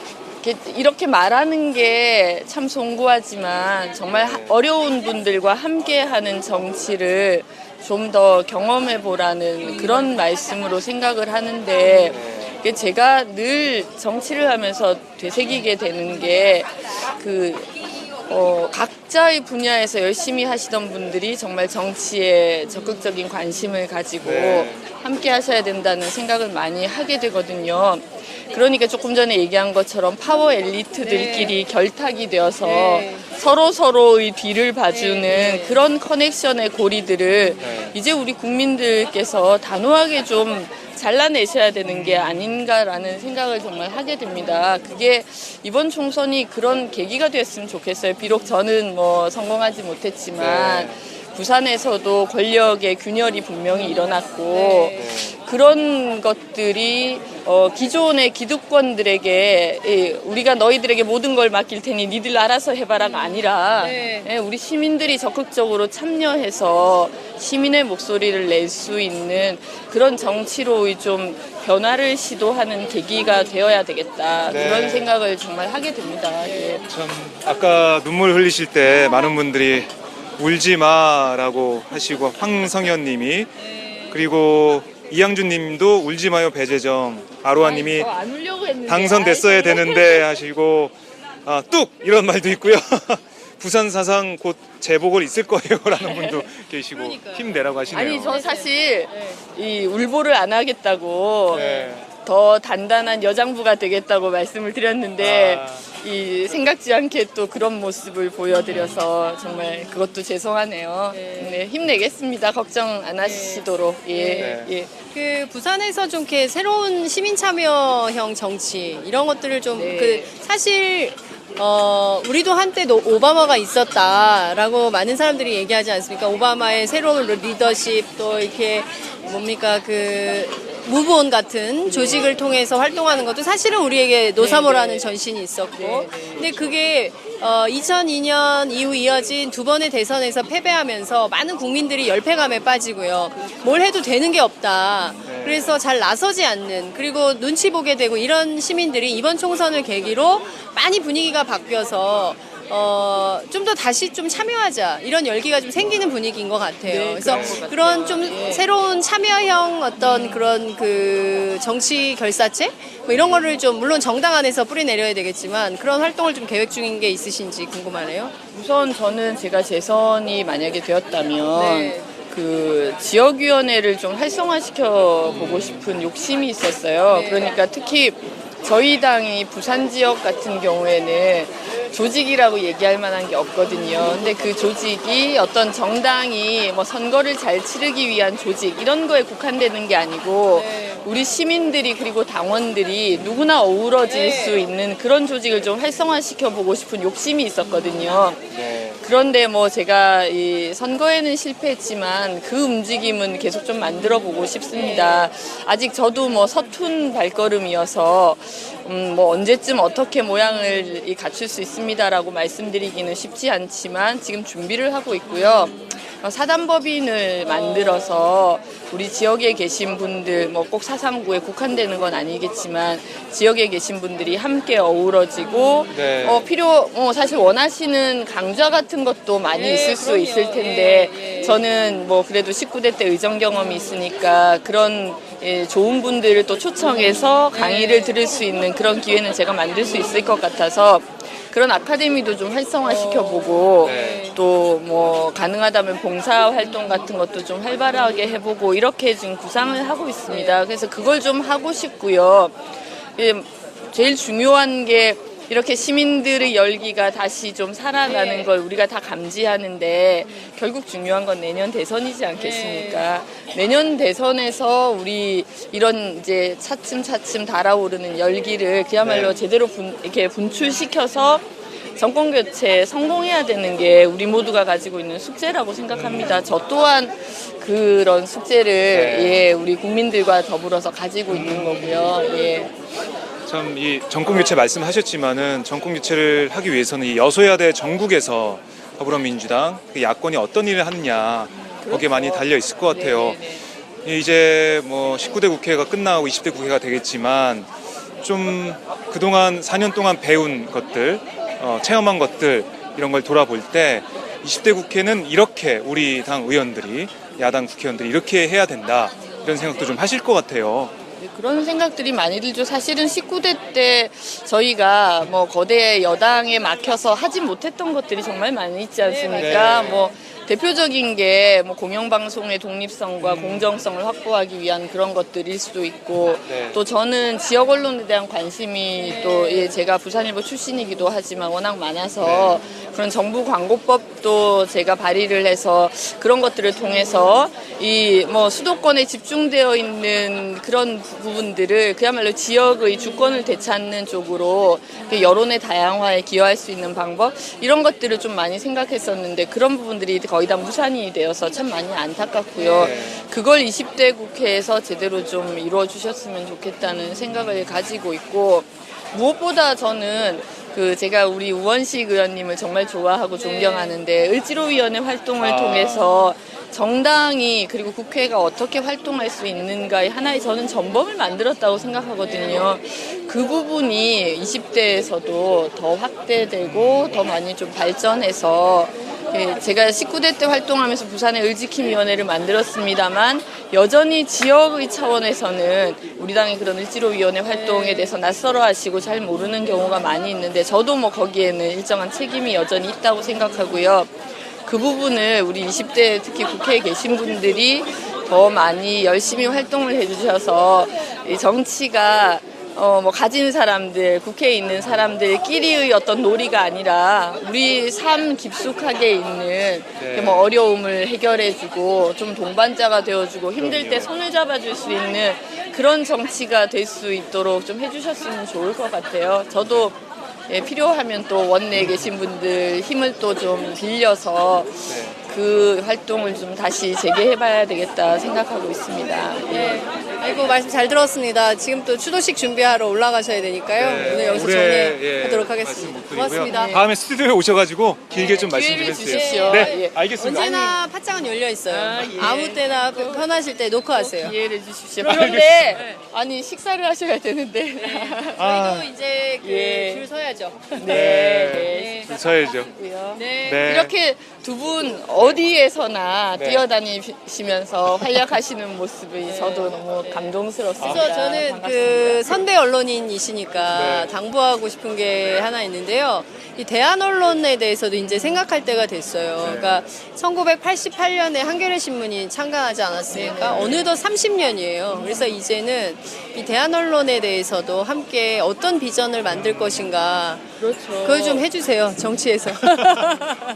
이렇게 말하는 게 참 송구하지만 정말 어려운 분들과 함께하는 정치를 좀 더 경험해 보라는 그런 말씀으로 생각을 하는데 제가 늘 정치를 하면서 되새기게 되는 게 각자의 분야에서 열심히 하시던 분들이 정말 정치에 적극적인 관심을 가지고 함께 하셔야 된다는 생각을 많이 하게 되거든요. 그러니까 조금 전에 얘기한 것처럼 파워 엘리트들끼리 결탁이 되어서 서로의 뒤를 봐주는 그런 커넥션의 고리들을 이제 우리 국민들께서 단호하게 좀 잘라내셔야 되는 게 아닌가라는 생각을 정말 하게 됩니다. 그게 이번 총선이 그런 계기가 됐으면 좋겠어요. 비록 저는 뭐 성공하지 못했지만 부산에서도 권력의 균열이 분명히 일어났고 그런 것들이 기존의 기득권들에게 우리가 너희들에게 모든 걸 맡길 테니 니들 알아서 해봐라가 아니라 우리 시민들이 적극적으로 참여해서 시민의 목소리를 낼 수 있는 그런 정치로 좀 변화를 시도하는 계기가 되어야 되겠다. 그런 생각을 정말 하게 됩니다. 참 아까 눈물 흘리실 때 많은 분들이 울지 마라고 하시고 황성현 님이 그리고 이양준 님도 울지 마요 배재정 아로하 님이 당선됐어야 되는데 하시고 뚝 이런 말도 있고요. 부산 사상 곧 재보궐 있을 거예요 라는 분도 계시고 그러니까요. 힘내라고 하시네요. 아니 저 사실 이 울보를 안 하겠다고 더 단단한 여장부가 되겠다고 말씀을 드렸는데 이 생각지 않게 또 그런 모습을 보여드려서 정말 그것도 죄송하네요. 네, 힘내겠습니다. 걱정 안 하시도록. 그 부산에서 좀 이렇게 새로운 시민 참여형 정치 이런 것들을 좀 그 사실 우리도 한때 오바마가 있었다라고 많은 사람들이 얘기하지 않습니까? 오바마의 새로운 리더십 또 이렇게 뭡니까 그 무브온 같은 조직을 통해서 활동하는 것도 사실은 우리에게 노사모라는 전신이 있었고 근데 그게 2002년 이후 이어진 두 번의 대선에서 패배하면서 많은 국민들이 열패감에 빠지고요. 뭘 해도 되는 게 없다. 그래서 잘 나서지 않는 그리고 눈치 보게 되고 이런 시민들이 이번 총선을 계기로 많이 분위기가 바뀌어서 좀 더 다시 좀 참여하자 이런 열기가 좀 생기는 분위기인 것 같아요. 그래서 그런 좀 새로운 참여형 어떤 그런 그 정치 결사체 뭐 이런 거를 좀 물론 정당 안에서 뿌리 내려야 되겠지만 그런 활동을 좀 계획 중인 게 있으신지 궁금하네요. 우선 저는 제가 재선이 만약에 되었다면 그 지역위원회를 좀 활성화시켜 보고 싶은 욕심이 있었어요. 그러니까 특히 저희 당이 부산 지역 같은 경우에는 조직이라고 얘기할 만한 게 없거든요. 근데 그 조직이 어떤 정당이 뭐 선거를 잘 치르기 위한 조직 이런 거에 국한되는 게 아니고 우리 시민들이 그리고 당원들이 누구나 어우러질 수 있는 그런 조직을 좀 활성화시켜 보고 싶은 욕심이 있었거든요. 그런데 뭐 제가 이 선거에는 실패했지만 그 움직임은 계속 좀 만들어 보고 싶습니다. 아직 저도 뭐 서툰 발걸음이어서 뭐 언제쯤 어떻게 모양을 갖출 수 있습니다라고 말씀드리기는 쉽지 않지만 지금 준비를 하고 있고요. 사단법인을 만들어서 우리 지역에 계신 분들 뭐 꼭 439에 국한되는 건 아니겠지만 지역에 계신 분들이 함께 어우러지고 사실 원하시는 강좌 같은 것도 많이 있을 수 있을 텐데 저는 뭐 그래도 19대 때 의정 경험이 있으니까 그런 좋은 분들을 또 초청해서 강의를 들을 수 있는 그런 기회는 제가 만들 수 있을 것 같아서 그런 아카데미도 좀 활성화시켜보고 또 뭐 가능하다면 봉사 활동 같은 것도 좀 활발하게 해보고 이렇게 지금 구상을 하고 있습니다. 그래서 그걸 좀 하고 싶고요. 제일 중요한 게 이렇게 시민들의 열기가 다시 좀 살아나는 걸 우리가 다 감지하는데 결국 중요한 건 내년 대선이지 않겠습니까? 내년 대선에서 우리 이런 이제 차츰차츰 달아오르는 열기를 그야말로 제대로 이렇게 분출시켜서 정권 교체 성공해야 되는 게 우리 모두가 가지고 있는 숙제라고 생각합니다. 저 또한 그런 숙제를 우리 국민들과 더불어서 가지고 있는 거고요. 참 이 정권 교체 말씀하셨지만은 정권 교체를 하기 위해서는 이 여소야대 전국에서 더불어민주당 그 야권이 어떤 일을 하느냐 거기에 많이 달려 있을 것 같아요. 이제 뭐 19대 국회가 끝나고 20대 국회가 되겠지만 좀 그동안 4년 동안 배운 것들, 체험한 것들 이런 걸 돌아볼 때 20대 국회는 이렇게 우리 당 의원들이 야당 국회의원들이 이렇게 해야 된다 이런 생각도 좀 하실 것 같아요. 그런 생각들이 많이 들죠. 사실은 19대 때 저희가 뭐 거대 여당에 막혀서 하지 못했던 것들이 정말 많이 있지 않습니까? 뭐 대표적인 게 뭐 공영방송의 독립성과 공정성을 확보하기 위한 그런 것들일 수도 있고 또 저는 지역 언론에 대한 관심이 또 제가 부산일보 출신이기도 하지만 워낙 많아서 그런 정부 광고법도 제가 발의를 해서 그런 것들을 통해서 이 뭐 수도권에 집중되어 있는 그런 부분들을 그야말로 지역의 주권을 되찾는 쪽으로 여론의 다양화에 기여할 수 있는 방법 이런 것들을 좀 많이 생각했었는데 그런 부분들이 거의 다 무산이 되어서 참 많이 안타깝고요. 그걸 20대 국회에서 제대로 좀 이루어 주셨으면 좋겠다는 생각을 가지고 있고 무엇보다 저는 제가 우리 우원식 의원님을 정말 좋아하고 존경하는데 을지로위원회 활동을 통해서 정당이 그리고 국회가 어떻게 활동할 수 있는가의 하나의 저는 전범을 만들었다고 생각하거든요. 그 부분이 20대에서도 더 확대되고 더 많이 좀 발전해서 제가 19대 때 활동하면서 부산의 을지킴위원회를 만들었습니다만 여전히 지역의 차원에서는 우리 당의 그런 을지로위원회 활동에 대해서 낯설어 하시고 잘 모르는 경우가 많이 있는데 저도 뭐 거기에는 일정한 책임이 여전히 있다고 생각하고요. 그 부분을 우리 20대 특히 국회에 계신 분들이 더 많이 열심히 활동을 해주셔서 이 정치가 뭐 가진 사람들, 국회에 있는 사람들끼리의 어떤 놀이가 아니라 우리 삶 깊숙하게 있는 뭐 어려움을 해결해주고 좀 동반자가 되어주고 힘들 때 손을 잡아줄 수 있는 그런 정치가 될 수 있도록 좀 해주셨으면 좋을 것 같아요. 저도 필요하면 또 원내에 계신 분들 힘을 또 좀 빌려서 그 활동을 좀 다시 재개해봐야 되겠다 생각하고 있습니다. 아이고 말씀 잘 들었습니다. 지금 또 추도식 준비하러 올라가셔야 되니까요. 오늘 여기서 정리하도록 하겠습니다. 고맙습니다. 다음에 스튜디오에 오셔가지고 길게 좀 말씀 좀 기회를 해주세요. 주십시오. 네, 알겠습니다. 언제나 팟짱은 열려 있어요. 아무 때나 편하실 때 녹화하세요. 기회를 주십시오. 그런데 아니 식사를 하셔야 되는데 저희도 이제 줄 서야죠. 줄 서야죠. 네. 이렇게 두 분 어디에서나 네. 뛰어다니시면서 활약하시는 모습이 저도 너무 감동스럽습니다. 그래서 저는 반갑습니다. 그 선배 언론인이시니까 네. 당부하고 싶은 게 하나 있는데요. 이 대한 언론에 대해서도 이제 생각할 때가 됐어요. 그러니까 1988년에 한겨레 신문이 창간하지 않았습니까? 어느덧 30년이에요. 그래서 이제는 이 대한 언론에 대해서도 함께 어떤 비전을 만들 것인가. 그렇죠. 그걸 좀 해주세요, 정치에서.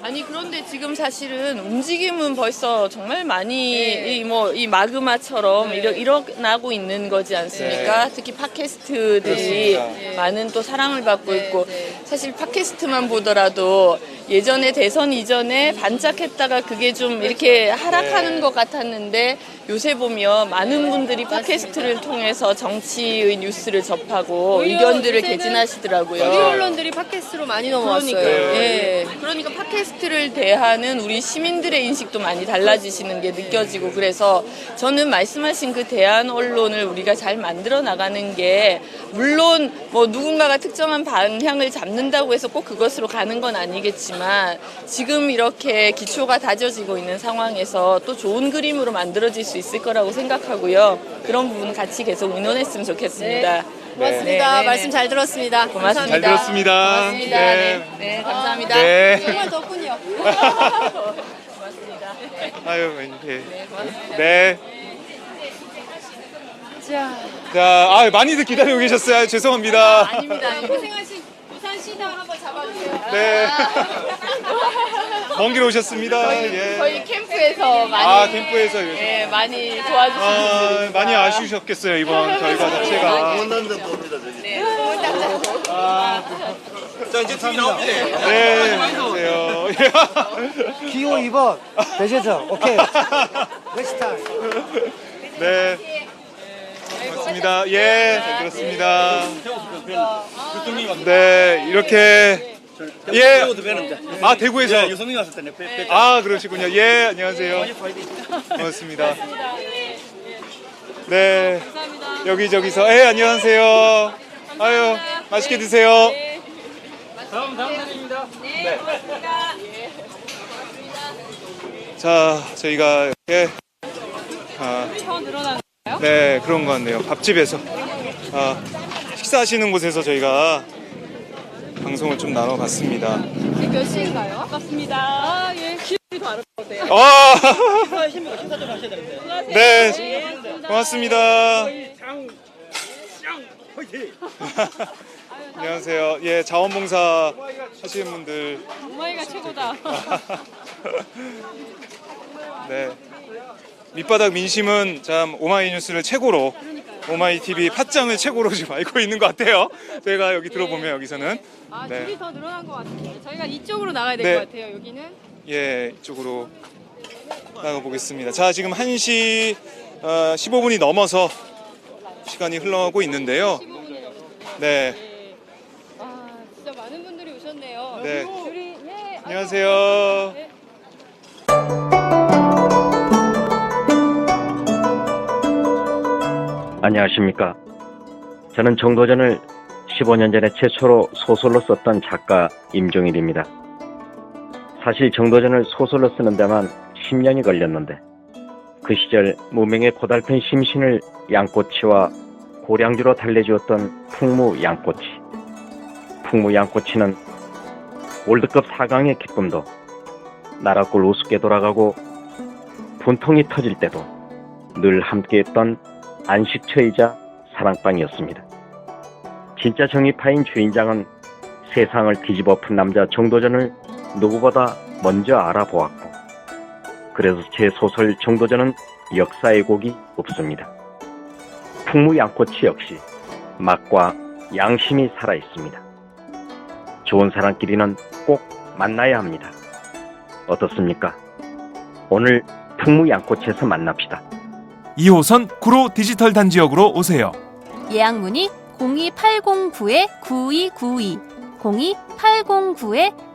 아니 그런데 지금 사실은 움직임은 벌써 정말 많이 이 마그마처럼 일어나고 있는 거지 않습니까? 특히 팟캐스트들이 많은 또 사랑을 받고 있고 사실 팟캐스트만 보더라도 예전에 대선 이전에 반짝했다가 그게 좀 이렇게 하락하는 것 같았는데 요새 보면 많은 분들이 팟캐스트를 통해서 정치의 뉴스를 접하고 의견들을 개진하시더라고요. 우리 언론들이 팟캐스트로 많이 넘어왔어요. 예. 그러니까 팟캐스트를 대하는 우리 시민들의 인식도 많이 달라지시는 게 느껴지고 그래서 저는 말씀하신 그 대한 언론을 우리가 잘 만들어 나가는 게 물론 뭐 누군가가 특정한 방향을 잡는다고 해서 꼭 그것으로 가는 건 아니겠지만 지금 이렇게 기초가 다져지고 있는 상황에서 또 좋은 그림으로 만들어질 수 있을 거라고 생각하고요. 그런 부분 같이 계속 의논했으면 좋겠습니다. 고맙습니다. 말씀 잘 들었습니다. 고맙습니다. 잘 들었습니다. 고맙습니다. 네, 감사합니다. 네. 정말 덕분이요. 고맙습니다. 아유, 예. 네, 고맙습니다. 네. 자, 많이들 기다리고 계셨어요. 아유, 죄송합니다. 아닙니다. 고생하신 부산 시당 한번 잡아주세요. 네. 먼 길 오셨습니다. 예. 저희 캠프에서 많이 캠프에서 네, 많이 도와주시는 많이 아쉬우셨겠어요, 이번 결과 자체가. 네, 응원단장. 자, 이제 TV 나옵니다. 네, 안녕하세요. 기호 2번 배재정. 오케이. 넥스트 타임. 네. 고맙습니다. 예, 잘 들었습니다. 네, 이렇게. 예. 대구에서. 유성민 왔을 때네. 그러시군요. 예, 안녕하세요. 고맙습니다. 네. 여기저기서. 예, 안녕하세요. 아유, 맛있게 드세요. 다음 사장님입니다. 네. 자, 저희가 이렇게 네, 그런 것 같네요. 밥집에서 식사하시는 곳에서 저희가 방송을 좀 나눠봤습니다. 몇 시인가요? 맞습니다. 예, 기분이 더 아름다우세요. 식사 좀 하셔야 되는데. 네, 고맙습니다. 안녕하세요. 예, 자원봉사 하시는 분들. 엄마이가 최고다. 네. 밑바닥 민심은 참 오마이뉴스를 최고로, 오마이TV 팟짱을 최고로 지금 알고 있는 것 같아요. 제가 여기 들어보면 여기서는. 네. 줄이 더 늘어난 것 같은데 저희가 이쪽으로 나가야 될 네. 것 같아요. 여기는. 예, 이쪽으로 나가보겠습니다. 자, 지금 1시 15분이 넘어서 시간이 흘러가고 있는데요. 네. 진짜 많은 분들이 오셨네요. 네. 줄이, 예, 안녕하세요. 네. 안녕하십니까. 저는 정도전을 15년 전에 최초로 소설로 썼던 작가 임종일입니다. 사실 정도전을 소설로 쓰는 데만 10년이 걸렸는데 그 시절 무명의 고달픈 심신을 양꼬치와 고량주로 달래주었던 풍무 양꼬치. 풍무 양꼬치는 월드컵 4강의 기쁨도 나라골 우습게 돌아가고 분통이 터질 때도 늘 함께했던 안식처이자 사랑방이었습니다. 진짜 정의파인 주인장은 세상을 뒤집어엎은 남자 정도전을 누구보다 먼저 알아보았고, 그래서 제 소설 정도전은 역사의 곡이 없습니다. 풍무 양꼬치 역시 맛과 양심이 살아있습니다. 좋은 사람끼리는 꼭 만나야 합니다. 어떻습니까? 오늘 풍무 양꼬치에서 만납시다. 2호선 구로 디지털 단지역으로 오세요. 예약 문의 02809-9292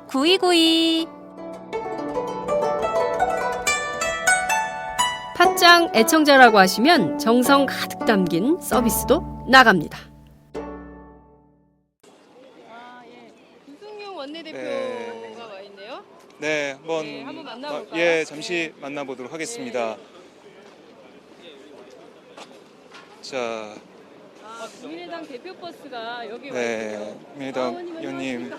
02809-9292. 팟짱 애청자라고 하시면 정성 가득 담긴 서비스도 나갑니다. 유승용 원내대표가 와 있네요. 네, 한번 네, 한번 만나볼까요? 예, 잠시 만나보도록 하겠습니다. 자, 국민의당 대표 버스가 여기 와 네, 있어요. 국민의당 의원님.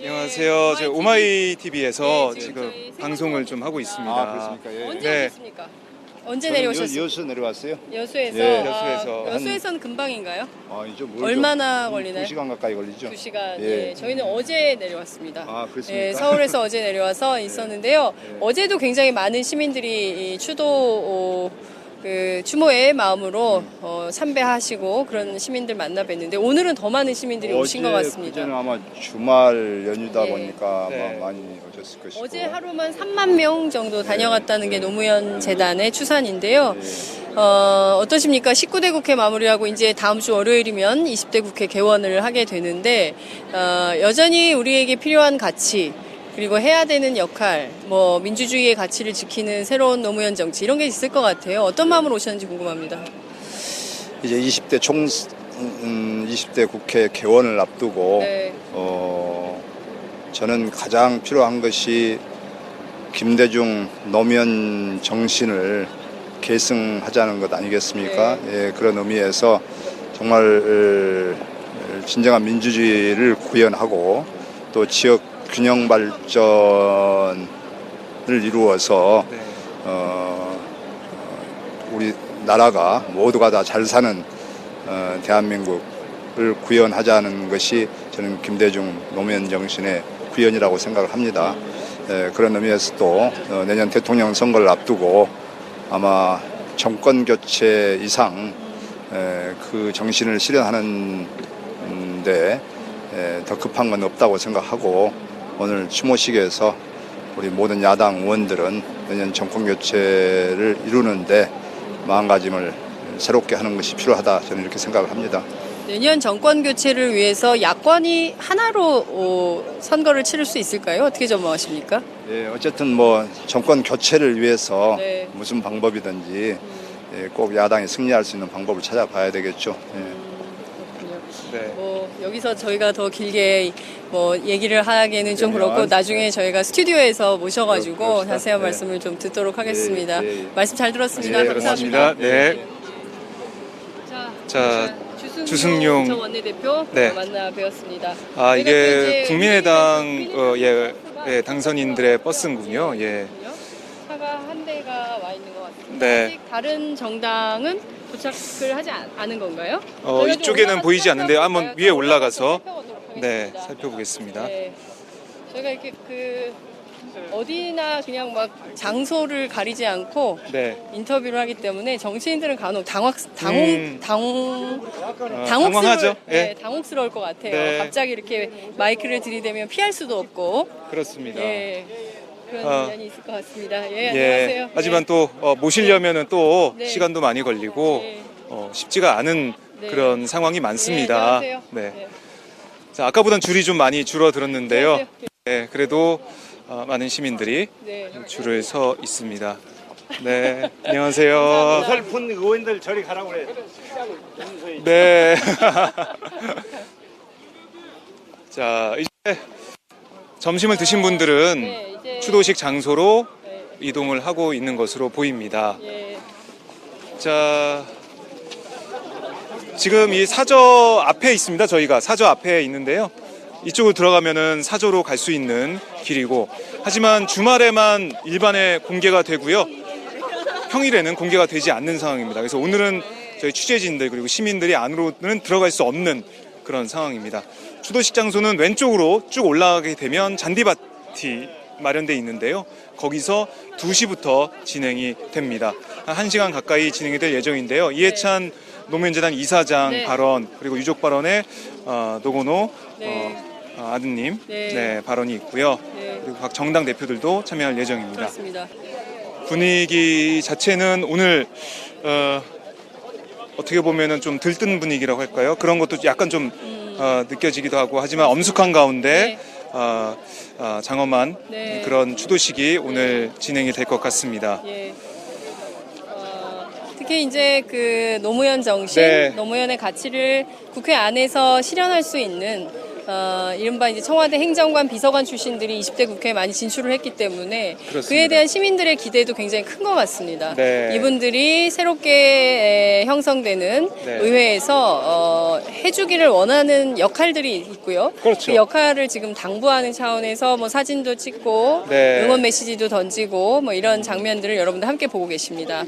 예, 안녕하세요. 저 오마이 TV에서 네, 지금 저희 방송을 좀 하고 있습니다. 아, 그렇습니까? 예. 언제 네. 오셨습니까? 언제 내려오셨어요? 여수 내려왔어요. 여수에서. 예. 여수에서. 여수에서는 금방인가요? 아, 이제 멀죠. 얼마나 걸리나요? 2시간 가까이 걸리죠. 2시간. 예. 예. 저희는 어제 내려왔습니다. 아, 그렇습니까? 예, 서울에서 어제 내려와서 있었는데요. 어제도 굉장히 많은 시민들이 이 추도 그 추모의 마음으로 참배하시고 그런 시민들 만나 뵀는데 오늘은 더 많은 시민들이 오신 것 같습니다. 어제는 아마 주말 연휴다 예. 보니까 네. 아마 많이 오셨을 것이고. 어제 하루만 3만 명 정도 다녀갔다는 게 노무현 재단의 추산인데요. 어떠십니까? 19대 국회 마무리하고 이제 다음 주 월요일이면 20대 국회 개원을 하게 되는데 여전히 우리에게 필요한 가치 그리고 해야 되는 역할, 뭐 민주주의의 가치를 지키는 새로운 노무현 정치 이런 게 있을 것 같아요. 어떤 마음으로 오셨는지 궁금합니다. 이제 20대 국회 개원을 앞두고 네. 저는 가장 필요한 것이 김대중 노무현 정신을 계승하자는 것 아니겠습니까? 예, 그런 의미에서 정말 진정한 민주주의를 구현하고 또 지역 균형 발전을 이루어서 우리 나라가 모두가 다 잘 사는 대한민국을 구현하자는 것이 저는 김대중 노무현 정신의 구현이라고 생각을 합니다. 그런 의미에서 또 내년 대통령 선거를 앞두고 아마 정권 교체 이상 그 정신을 실현하는데 더 급한 건 없다고 생각하고 오늘 추모식에서 우리 모든 야당 의원들은 내년 정권 교체를 이루는데 마음가짐을 새롭게 하는 것이 필요하다 저는 이렇게 생각을 합니다. 내년 정권 교체를 위해서 야권이 하나로 선거를 치를 수 있을까요? 어떻게 전망하십니까? 예, 어쨌든 뭐 정권 교체를 위해서 네. 무슨 방법이든지 꼭 야당이 승리할 수 있는 방법을 찾아봐야 되겠죠. 네. 뭐 여기서 저희가 더 길게 뭐 얘기를 하기에는 좀 그렇고 그러면, 나중에 저희가 스튜디오에서 모셔가지고 그럽시다. 자세한 네. 말씀을 좀 듣도록 하겠습니다. 예, 예. 말씀 잘 들었습니다. 네, 감사합니다. 그렇습니다. 네. 자, 주승용 전 원내대표 네. 만나 뵈었습니다. 아, 저희가 또 이게 이제 국민의당 당선인들의 버스군요. 예. 차가 한 대가 와 있는 것 같습니다. 네. 아직 다른 정당은 도착을 하지 않은 건가요? 저희가 좀 이쪽에는 올라가서 보이지 않는데요. 한번 살펴볼까요? 위에 올라가서 살펴보도록 네, 하겠습니다. 살펴보겠습니다. 네. 저희가 이렇게 어디나 그냥 막 장소를 가리지 않고 네. 인터뷰를 하기 때문에 정치인들은 간혹 당황하죠. 네, 예. 당혹스러울 것 같아요. 네. 갑자기 이렇게 마이크를 들이대면 피할 수도 없고. 그렇습니다. 예. 그런 면이 있을 것 같습니다. 예, 예. 안녕하세요. 하지만 또 모시려면은 또 네. 시간도 많이 걸리고 쉽지가 않은 네. 그런 상황이 많습니다. 안녕하세요. 네. 자, 아까보단 줄이 좀 많이 줄어들었는데요. 안녕하세요. 네, 그래도 많은 시민들이 네. 줄을 서 있습니다. 네, 안녕하세요. 어설픈 의원들 저리 가라고 그래. 네. 자, 이제 점심을 드신 분들은 이제 추도식 장소로 이동을 하고 있는 것으로 보입니다. 예. 자, 지금 이 사저 앞에 있습니다. 저희가 사저 앞에 있는데요. 이쪽으로 들어가면은 사저로 갈 수 있는 길이고, 하지만 주말에만 일반에 공개가 되고요. 평일에는 공개가 되지 않는 상황입니다. 그래서 오늘은 저희 취재진들 그리고 시민들이 안으로는 들어갈 수 없는 그런 상황입니다. 추도식 장소는 왼쪽으로 쭉 올라가게 되면 잔디밭이 마련되어 있는데요. 거기서 2시부터 진행이 됩니다. 한 1시간 가까이 진행이 될 예정인데요. 이해찬 노무현재단 이사장 네. 발언 그리고 유족발언에 노건호 네. 아드님 네. 발언이 있고요. 네. 그리고 각 정당 대표들도 참여할 예정입니다. 그렇습니다. 분위기 자체는 오늘 어떻게 보면은 좀 들뜬 분위기라고 할까요? 그런 것도 약간 좀 느껴지기도 하고, 하지만 엄숙한 가운데 장엄한 네. 그런 추도식이 오늘 진행이 될 것 같습니다. 예. 특히 이제 그 노무현 정신, 네. 노무현의 가치를 국회 안에서 실현할 수 있는 이른바 이제 청와대 행정관, 비서관 출신들이 20대 국회에 많이 진출을 했기 때문에 그렇습니다. 그에 대한 시민들의 기대도 굉장히 큰 것 같습니다. 네. 이분들이 새롭게 형성되는 네. 의회에서 해주기를 원하는 역할들이 있고요. 그렇죠. 그 역할을 지금 당부하는 차원에서 뭐 사진도 찍고 네. 응원 메시지도 던지고 뭐 이런 장면들을 여러분들 함께 보고 계십니다.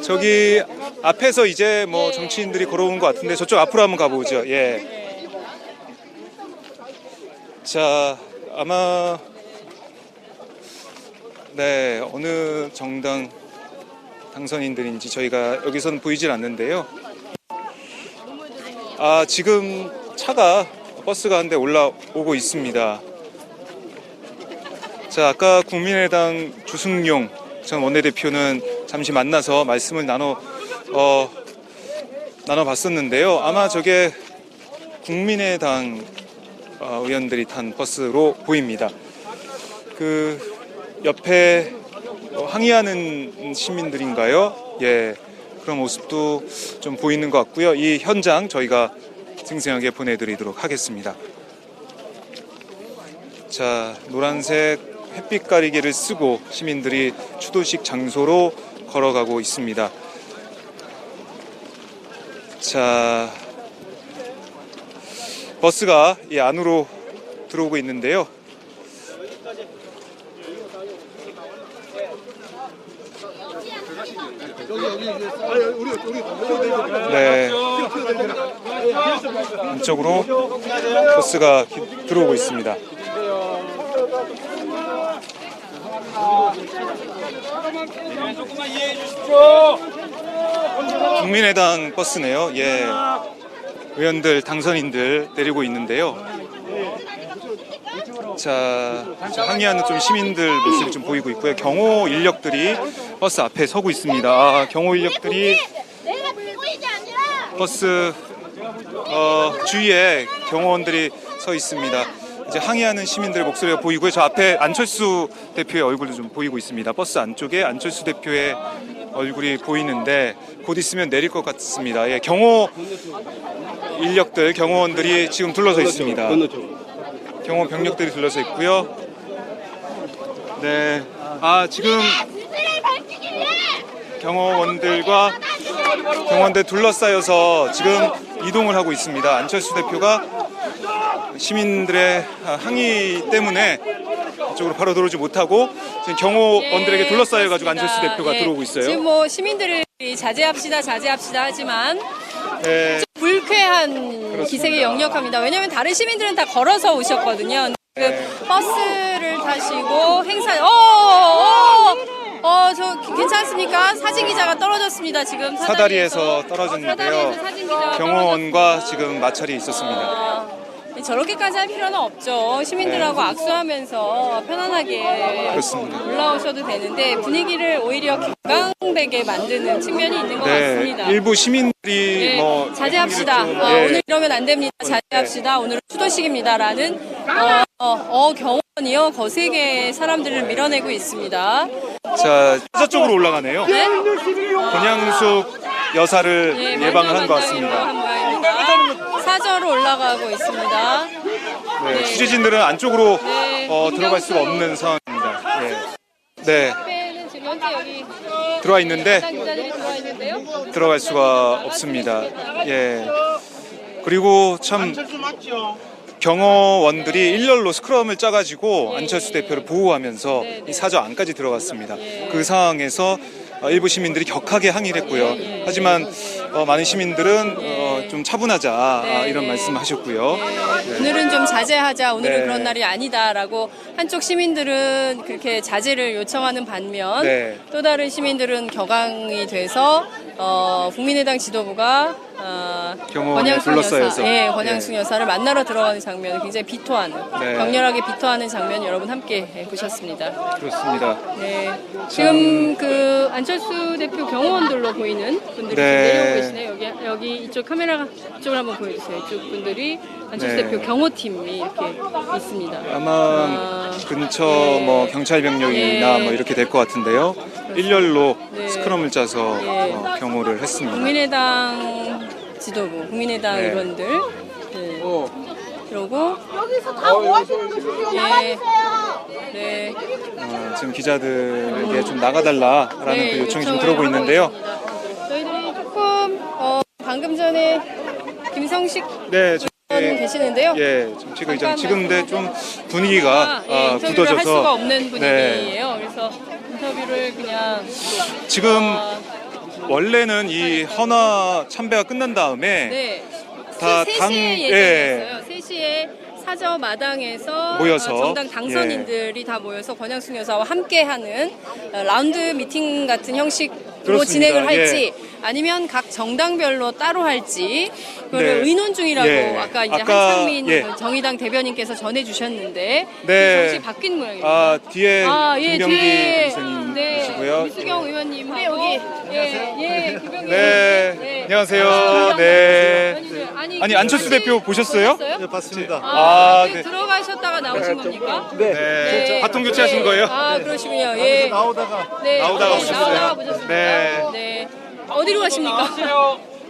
저기 앞에서 이제 뭐 정치인들이 걸어오는 것 같은데 저쪽 앞으로 한번 가보죠. 예. 자, 아마 네, 어느 정당 당선인들인지 저희가 여기서는 보이질 않는데요. 아, 지금 차가 버스가 한 대 올라오고 있습니다. 자, 아까 국민의당 주승용 전 원내대표는 잠시 만나서 말씀을 나눠봤었는데요. 아마 저게 국민의당 의원들이 탄 버스로 보입니다. 그 옆에 항의하는 시민들인가요? 예, 그런 모습도 좀 보이는 것 같고요. 이 현장 저희가 생생하게 보내드리도록 하겠습니다. 자, 노란색 햇빛 가리개를 쓰고 시민들이 추도식 장소로 걸어가고 있습니다. 자, 버스가 이 안으로 들어오고 있는데요. 네, 안쪽으로 버스가 들어오고 있습니다. 국민의당 버스네요. 예, 의원들, 당선인들 내리고 있는데요. 자, 항의하는 좀 시민들 모습이 좀 보이고 있고요. 경호 인력들이 버스 앞에 서고 있습니다. 아, 경호 인력들이 버스 주위에 경호원들이 서 있습니다. 이제 항의하는 시민들의 목소리가 보이고요. 저 앞에 안철수 대표의 얼굴도 좀 보이고 있습니다. 버스 안쪽에 안철수 대표의 얼굴이 보이는데 곧 있으면 내릴 것 같습니다. 예, 경호 인력들, 경호원들이 지금 둘러서 있습니다. 경호 병력들이 둘러서 있고요. 네, 아, 지금 경호원들 둘러싸여서 지금 이동을 하고 있습니다. 안철수 대표가 시민들의 항의 때문에 이쪽으로 바로 들어오지 못하고 지금 경호원들에게 둘러싸여가지고 안철수 대표가 들어오고 있어요. 지금 뭐 시민들이 자제합시다 하지만 네. 좀 불쾌한 그렇습니다. 기색이 역력합니다. 왜냐하면 다른 시민들은 다 걸어서 오셨거든요. 네. 그 버스를 타시고 행사 저 괜찮습니까? 사진 기자가 떨어졌습니다. 지금 사다리에서 떨어졌는데요. 사진 기자가 경호원과 지금 마찰이 있었습니다. 저렇게까지 할 필요는 없죠. 시민들하고 악수하면서 편안하게 그렇습니다. 올라오셔도 되는데 분위기를 오히려 격앙되게 만드는 측면이 있는 것 같습니다. 일부 시민들이 뭐 자제합시다. 오늘 이러면 안 됩니다. 자제합시다. 오늘은 추도식입니다라는 경호원이요 거세게 사람들을 밀어내고 있습니다. 자, 저쪽으로 올라가네요. 네? 권양숙 여사를 예방을 한 것 같습니다. 사저로 올라가고 있습니다. 네, 취재진들은 안쪽으로 들어갈 수가 없는 상황입니다. 네. 앞에는 지금 현재 여기 들어와 있는데 기자들이 들어와 있는데요. 들어갈 수가 없습니다. 예. 그리고 참 경호원들이 일렬로 스크럼을 짜가지고 안철수 대표를 보호하면서 이 사저 안까지 들어갔습니다. 그 상황에서 일부 시민들이 격하게 항의를 했고요. 하지만 많은 시민들은 좀 차분하자 이런 말씀하셨고요. 네. 오늘은 좀 자제하자. 오늘은 네. 그런 날이 아니다라고 한쪽 시민들은 그렇게 자제를 요청하는 반면 네. 또 다른 시민들은 격앙이 돼서 국민의당 지도부가 경호원을 둘러싸여서 권양숙 여사를 만나러 들어가는 장면을 굉장히 비토하는 격렬하게 비토하는 장면 여러분 함께 보셨습니다. 그렇습니다. 네. 지금 그 안철수 대표 경호원들로 보이는 분들이 지금 내려오고 계시네요. 여기 이쪽 카메라가 이쪽을 한번 보여주세요. 이쪽 분들이 안철수 대표 경호팀이 이렇게 있습니다. 아마 근처 뭐 경찰 병력이나 뭐 이렇게 될 것 같은데요. 일렬로 스크럼을 짜서 경호를 했습니다. 국민의당 지도부, 국민의당 의원들 그러고 여기서 다 뭐 하시는 것이죠? 나와주세요. 네. 지금 기자들에게 좀 나가달라라는 그 요청이 좀 들어오고 있는데요. 저희들이 조금 방금 전에 김성식 네, 의원 계시는데요. 예, 지금 근데 좀 분위기가 인터뷰를 할 굳어져서 수가 없는 분위기예요. 네. 그래서 인터뷰를 그냥 지금 원래는 이 헌화 참배가 끝난 다음에 네. 다 3시에 예정했어요. 3시에 사저 마당에서 모여서, 정당 당선인들이 다 모여서 권양숙 여사와 함께하는 라운드 미팅 같은 형식으로 그렇습니다. 진행을 할지 아니면 각 정당별로 따로 할지 그거를 네. 의논 중이라고 예. 아까 이제 아까, 한상민 예. 정의당 대변인께서 전해주셨는데 네. 정식 바뀐 모양입니다. 뒤에 김병기 뒤에 선생님이시고요. 유수경 의원님 여기 예, 김병기 네, 의원님. 안녕하세요. 네. 아니 안철수 대표 보셨어요? 네, 봤습니다. 네. 들어가셨다가 나오신 겁니까? 네. 바통 교체하신 거예요? 그러시군요. 예. 나오다가 나오다가 보셨어요? 보셨습니다. 네. 네. 어디로 가십니까?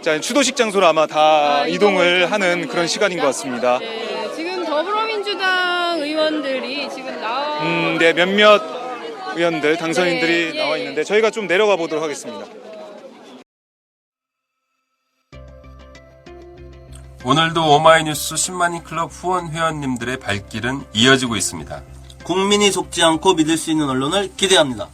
자, 추도식 장소로 아마 다 이동을 하는 그런 시간인 것 같습니다. 네. 지금 더불어민주당 의원들이 지금 네, 몇몇 의원들, 당선인들이 나와 있는데 저희가 좀 내려가 보도록 하겠습니다. 오늘도 오마이뉴스 10만인 클럽 후원 회원님들의 발길은 이어지고 있습니다. 국민이 속지 않고 믿을 수 있는 언론을 기대합니다.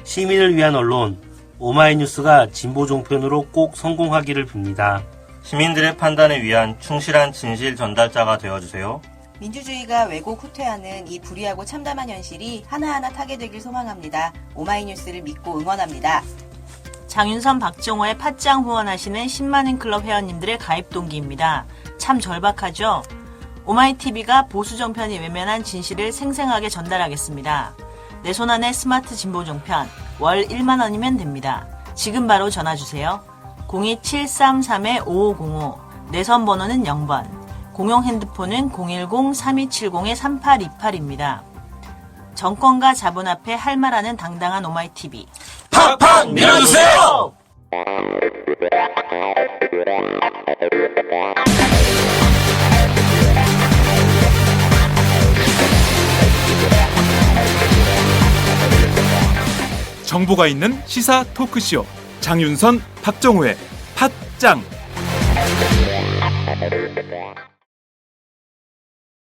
시민을 위한 언론, 오마이뉴스가 진보 종편으로 꼭 성공하기를 빕니다. 시민들의 판단에 위한 충실한 진실 전달자가 되어주세요. 민주주의가 왜곡 후퇴하는 이 불의하고 참담한 현실이 하나하나 타개되길 소망합니다. 오마이뉴스를 믿고 응원합니다. 장윤선, 박정호의 팟짱 후원하시는 10만인 클럽 회원님들의 가입 동기입니다. 참 절박하죠? 오마이TV가 보수 정편이 외면한 진실을 생생하게 전달하겠습니다. 내 손 안에 스마트 진보 종편, 월 1만 원이면 됩니다. 지금 바로 전화주세요. 02733-5505, 내선 번호는 0번, 공용 핸드폰은 010-3270-3828입니다. 정권과 자본 앞에 할 말하는 당당한 오마이TV. 팍팍 밀어주세요! 정보가 있는 시사 토크쇼 장윤선, 박정호의 팟짱.